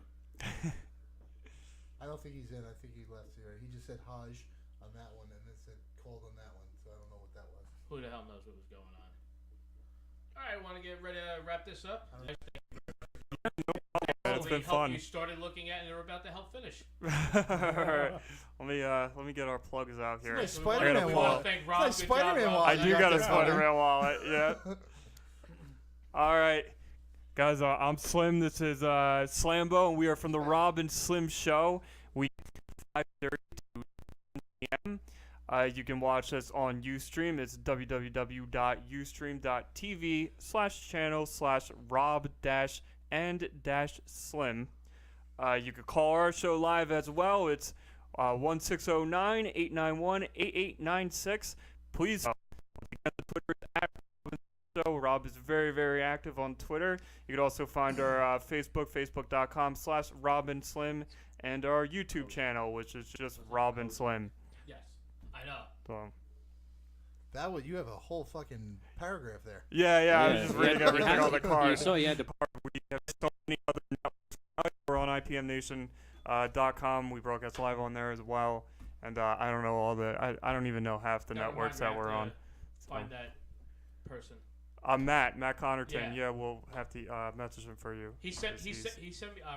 I don't think he's in. I think he left here. He just said Hajj on that one and then said called on that one. So I don't know what that was. Who the hell knows what was going on? All right, want to get ready to wrap this up? It's been Help fun. You started looking at and they're about to help finish. All right. Let me get our plugs out here. Nice I Spider-Man gotta We pull want up- to thank It's Rob. like Good Spider-Man job, Rob. wallet. I do got got a this one. Spider-Man wallet. Yeah. All right, guys. I'm Slim. This is Slambo, and we are from the Rob and Slim Show. We 5:30 to 10 p.m. You can watch us on Ustream. It's www.ustream.tv/channel/rob-and-slim. You can call our show live as well. It's 1609-891-8896. Please get the Twitter at Rob Show. Rob is very, very active on Twitter. You can also find our facebook.com/RobinSlim, and our YouTube channel, which is just Robin Slim. Yes, I know. So. That would, you have a whole fucking paragraph there. Yeah, I was just reading everything on the card. You saw you had to. We have so many other networks. We're on IPMNation.com. We broadcast live on there as well. And I don't know all the. I don't even know half the networks that we're on. Find that person. Matt Connerton. Yeah, we'll have to message him for you. He sent me.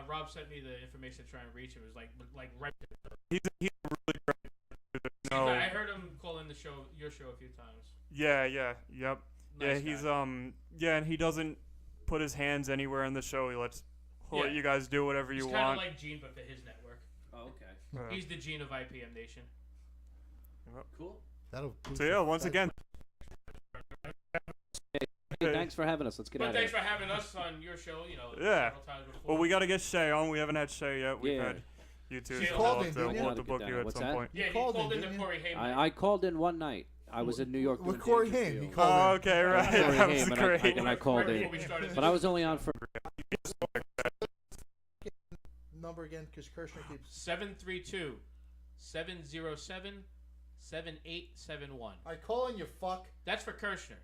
Rob sent me the information to try and reach him. It was like right. He's a really great. No. I heard him call in your show a few times. Yep. Nice He's guy. and he doesn't put his hands anywhere in the show. He'll let you guys do whatever you He's want. kind of like Gene, but for his network. Oh, okay. He's the Gene of IPM Nation. Cool. So yeah, once again. Hey, thanks for having us. Let's get out of here. Thanks for having us on your show. Yeah. several times before. Well, we got to get Shay on. We haven't had Shay yet. We've had you two. So we'll have to book you at some point. Yeah, he called in to Corey Haim. I called in one night. I was in New York with doing Corey the Haim. interview. He called in. Okay, right. That was great. And I called in. But I was only on for. Number again, because Kirshner keeps 732-707-7871. I call in, you fuck. That's for Kirshner.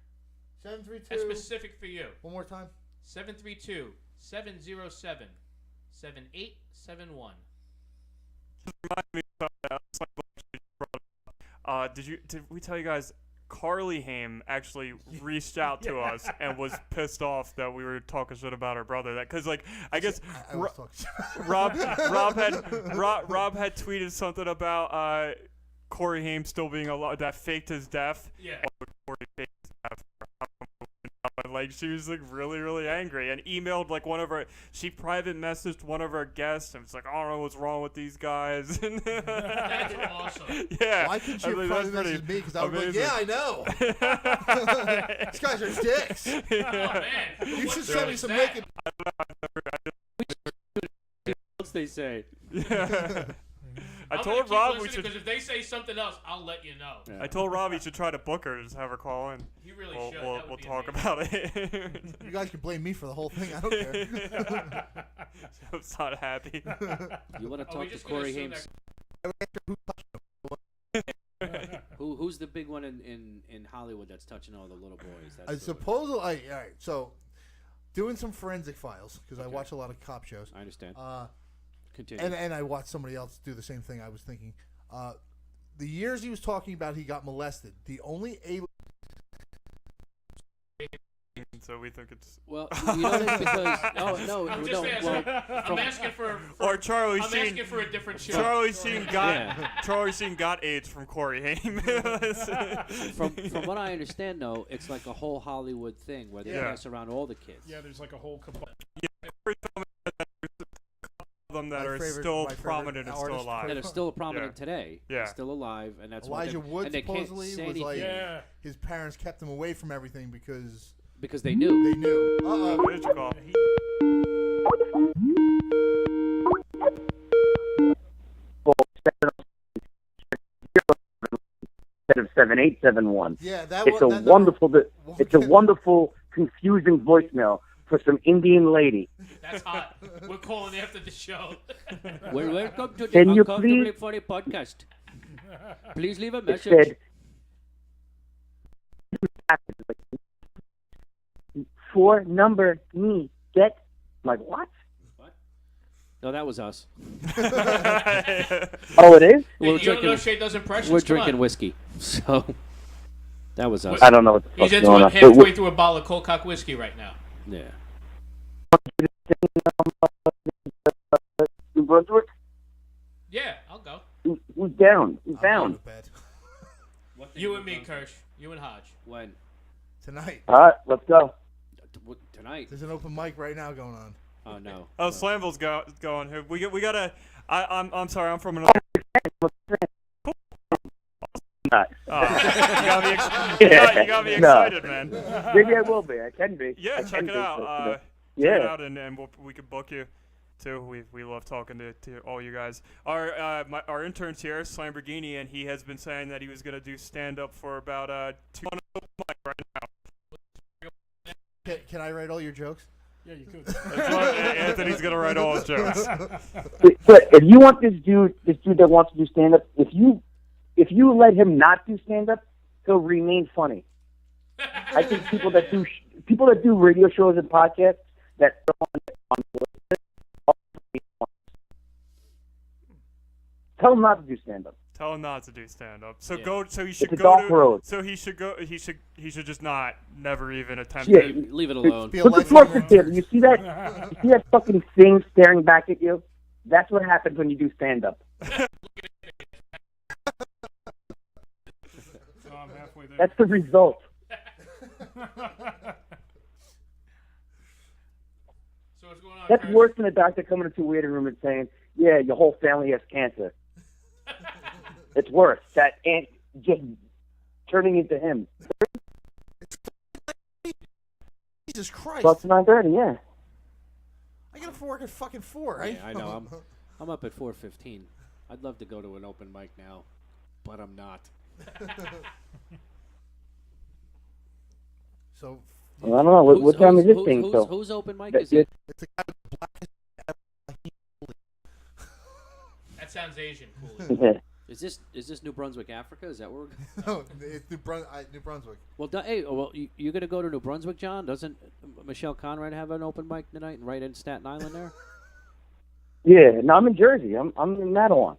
732. That's specific for you. One more time. 732-707-7871. Did we tell you guys Carly Haim actually reached out to us and was pissed off that we were talking shit about her brother? That because I guess Rob had tweeted something about Corey Haim still being alive that faked his death. Yeah. Corey faked his death. Like she was like really, really angry and emailed like she private messaged one of our guests and was like, I don't know what's wrong with these guys. That's awesome. Yeah. Why couldn't you have private messaged me? Because I would be like, amazing. yeah, I know. These guys are dicks. Oh man. You should send me some naked. What's they say? Yeah. I I'm told gonna Rob keep we listening, should. because if they say something else, I'll let you know. Yeah. I told Rob he should try to book her, just have her call in. He really should. We'll talk about it. You guys can blame me for the whole thing. I don't care. Joe's not happy. You want to Are we talk to just gonna Corey assume Haim? Who's the big one in Hollywood that's touching all the little boys? I suppose. All right. So, doing some forensic files because I watch a lot of cop shows. I understand. Continue. And I watched somebody else do the same thing. I was thinking, the years he was talking about, he got molested. The only So we think it's you know that's because I'm just asking. I'm asking for or Charlie I'm Sheen. asking for a different show. Charlie Sheen got AIDS from Corey Haim. from what I understand, though, it's like a whole Hollywood thing where they pass around all the kids. Yeah, there's like a whole cabal. Them that are still prominent and still alive. That are still prominent today. Yeah. Still alive, and that's Elijah what Wood and they can't supposedly say was like anything his parents kept him away from everything because they knew. They knew. There's your call. 7871. Yeah, it's a wonderful, confusing voicemail for some Indian lady. That's hot. We're calling after the show. Well, welcome to the Can you Uncomfortably please- Funny podcast. Please leave a It message. said, for number me get. I'm like, what? No, that was us. Oh, it is? We're You don't know Shay does impressions? We're Come drinking on. whiskey, so that was us. I don't know what the He's fuck's into going it on. halfway through a bottle of cold cock whiskey right now. Yeah. New Brunswick? Yeah, I'll go. Who's down? Who's down? You and me, Kirsch. You and Hodge. When? Tonight. All right, let's go. Tonight. There's an open mic right now going on. Oh no. Oh, Slamville's going here. We gotta. I'm sorry. I'm from another. You got me excited, man. Maybe I will be. I can be. Yeah, I check can it be, out. but, Check it yeah. out, and we could book you too. We love talking to all you guys. Our intern's here, Lamborghini, and he has been saying that he was gonna do stand up for about 2 months right now. Can I write all your jokes? Yeah, you could. Anthony's gonna write all his jokes. But if you want this dude that wants to do stand up, if you let him not do stand up, he'll remain funny. I think people that do radio shows and podcasts that on tell him not to do stand up. Tell him not to do stand up. So he It's should a go dark to. road. So he should just never even attempt Yeah. it. Leave it alone. Look at Marcus Taylor. You see that? You see that fucking thing staring back at you? That's what happens when you do stand up. I'm halfway there. That's the result. So what's going on? That's Chris? worse than a doctor coming into a waiting room and saying, "Yeah, your whole family has cancer." It's worse. That and just turning into him. Jesus Christ! Plus 9:30, yeah. I get up for work at fucking 4. Right? Yeah, I know. I'm up at 4:15. I'd love to go to an open mic now, but I'm not. So Well, I don't know. What time is this thing? So Whose open mic That- is it? it's a guy with the blackest. That sounds Asian. Cool. yeah. Is this New Brunswick, Africa? Is that where we're going? No, it's New Brunswick. Well, you're going to go to New Brunswick, John? Doesn't Michelle Conrad have an open mic tonight right in Staten Island there? Yeah. No, I'm in Jersey. I'm in Mattawan.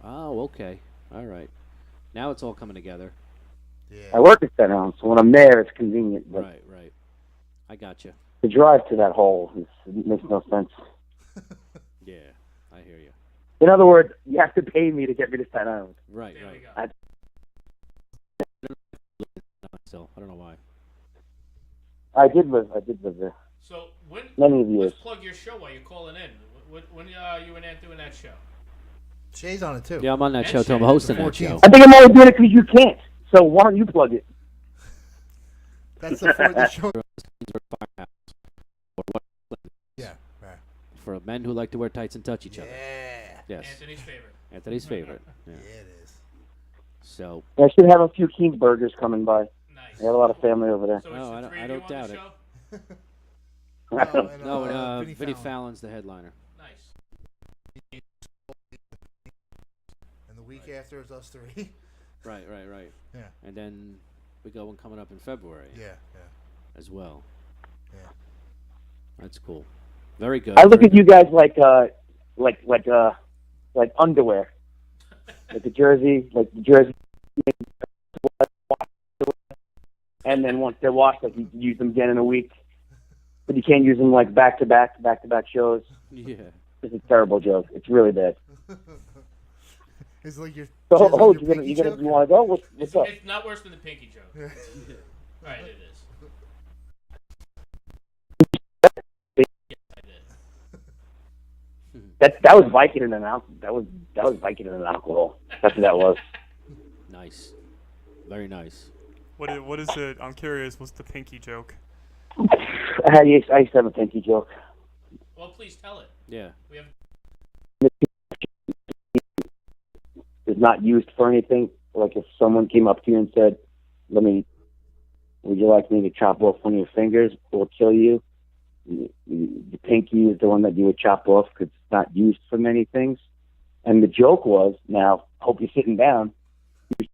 Oh, okay. All right. Now it's all coming together. Yeah. I work at Staten Island, so when I'm there, it's convenient. But Right. I got you. the drive to that hole it makes no sense. Yeah, I hear you. In other words, you have to pay me to get me to Staten Island. Right. There we go. Still, I don't know why. I did live there. So when Many of years. let's plug your show while you're calling in. When you and Ant doing that show? Shay's on it too. Yeah, I'm on that And show too. I'm Shay. hosting The that 14th. show. I think I'm only doing it because you can't. So why don't you plug it? That's the show. Yeah. Right. For men who like to wear tights and touch each other. Yeah. Yes. Anthony's favorite. Anthony's favorite. Yeah. Yeah, it is. So, I should have a few Keen's burgers coming by. Nice. I got a lot of family over there. So it's No, the I don't- three I of don't you on doubt the it. show? no, Vinny Vinny Fallon. Fallon's the headliner. Nice. And the week after is us three. Right. Yeah. And then we go one coming up in February Yeah. as well. Yeah. That's cool. Very good. I look very at you guys like underwear, like the jersey, and then once they're washed, like you can use them again in a week, but you can't use them like back to back shows. good. Yeah. It's a terrible joke. It's really bad. It's like your. So, jizz on oh, your pinky joke? you want to go? What's up? It's not worse than the pinky joke. Right, it is. Yes, I did. That was Viking in an alcohol. That was Viking in an alcohol. That's what that was. Nice. Very nice. What is it? I'm curious. What's the pinky joke? I used to have a pinky joke. Well, please tell it. Yeah. We have. Is not used for anything. Like if someone came up to you and said, would you like me to chop off one of your fingers or kill you? The pinky is the one that you would chop off because it's not used for many things. And the joke was, now, hope you're sitting down, the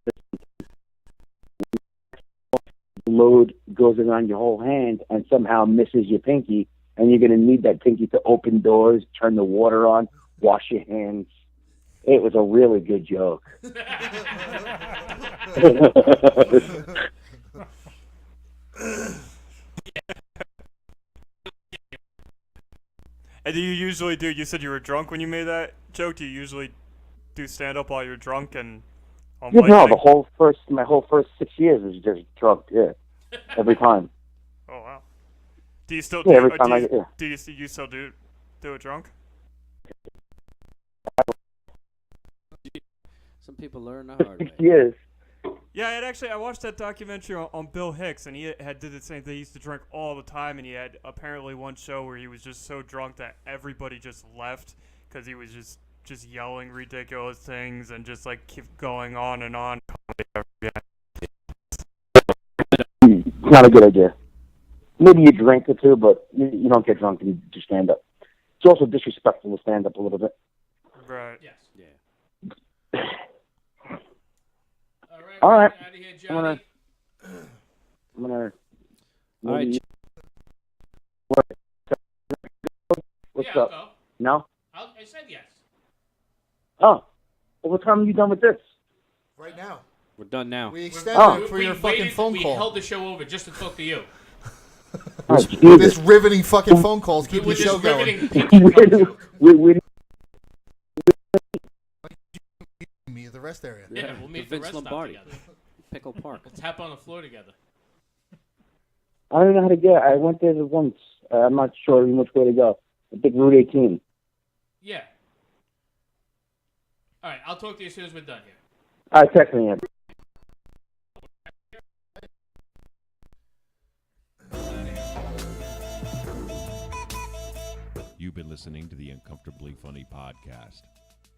load goes around your whole hand and somehow misses your pinky, and you're going to need that pinky to open doors, turn the water on, wash your hands. It was a really good joke. And do you usually do? You said you were drunk when you made that joke. Do you usually do stand up while you're drunk and on Yeah, mic? no, my whole first 6 years was just drunk. Yeah, every time. Oh wow. Do you still? Yeah, every do, time do, I you, get yeah. do you still do it drunk? Some people learn the hard way. Yes. Yeah, I watched that documentary on Bill Hicks, and he did the same thing. He used to drink all the time, and he had apparently one show where he was just so drunk that everybody just left because he was just yelling ridiculous things and just like keep going on and on. It's not a good idea. Maybe you drink or two, but you don't get drunk and just stand up. It's also disrespectful to stand up a little bit. Right. Yes. Yeah. All right. Out of here, I'm gonna. All right. maybe- What's Yeah, up? I'll go. No? I said yes. Oh. Well, what time are you done with this? Right now. We're done now. We extended Oh. it for your fucking phone we call. held the show over just to talk to you. Oh, This Jesus. riveting fucking phone calls keep the With show this going. riveting pinky cup joke. we Me at the rest area. Yeah, we'll meet the the Vince rest stop Lombardi. together. Pickle Park. We'll tap on the floor together. I don't know how to get. I went there once. I'm not sure even which way to go. I think Route 18. Yeah. All right, I'll talk to you as soon as we're done here. All right, text me in. You've been listening to the Uncomfortably Funny podcast.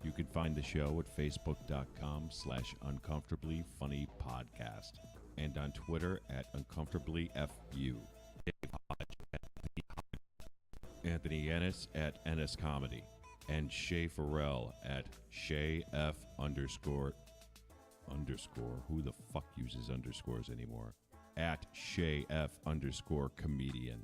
You can find the show at facebook.com/uncomfortablyfunnypodcast and on Twitter at uncomfortablyfu. Dave Hodge at The Hodge. Anthony Ennis at Ennis Comedy. And Shay Farrell at ShayF__. Who the fuck uses underscores anymore? At ShayF_comedian.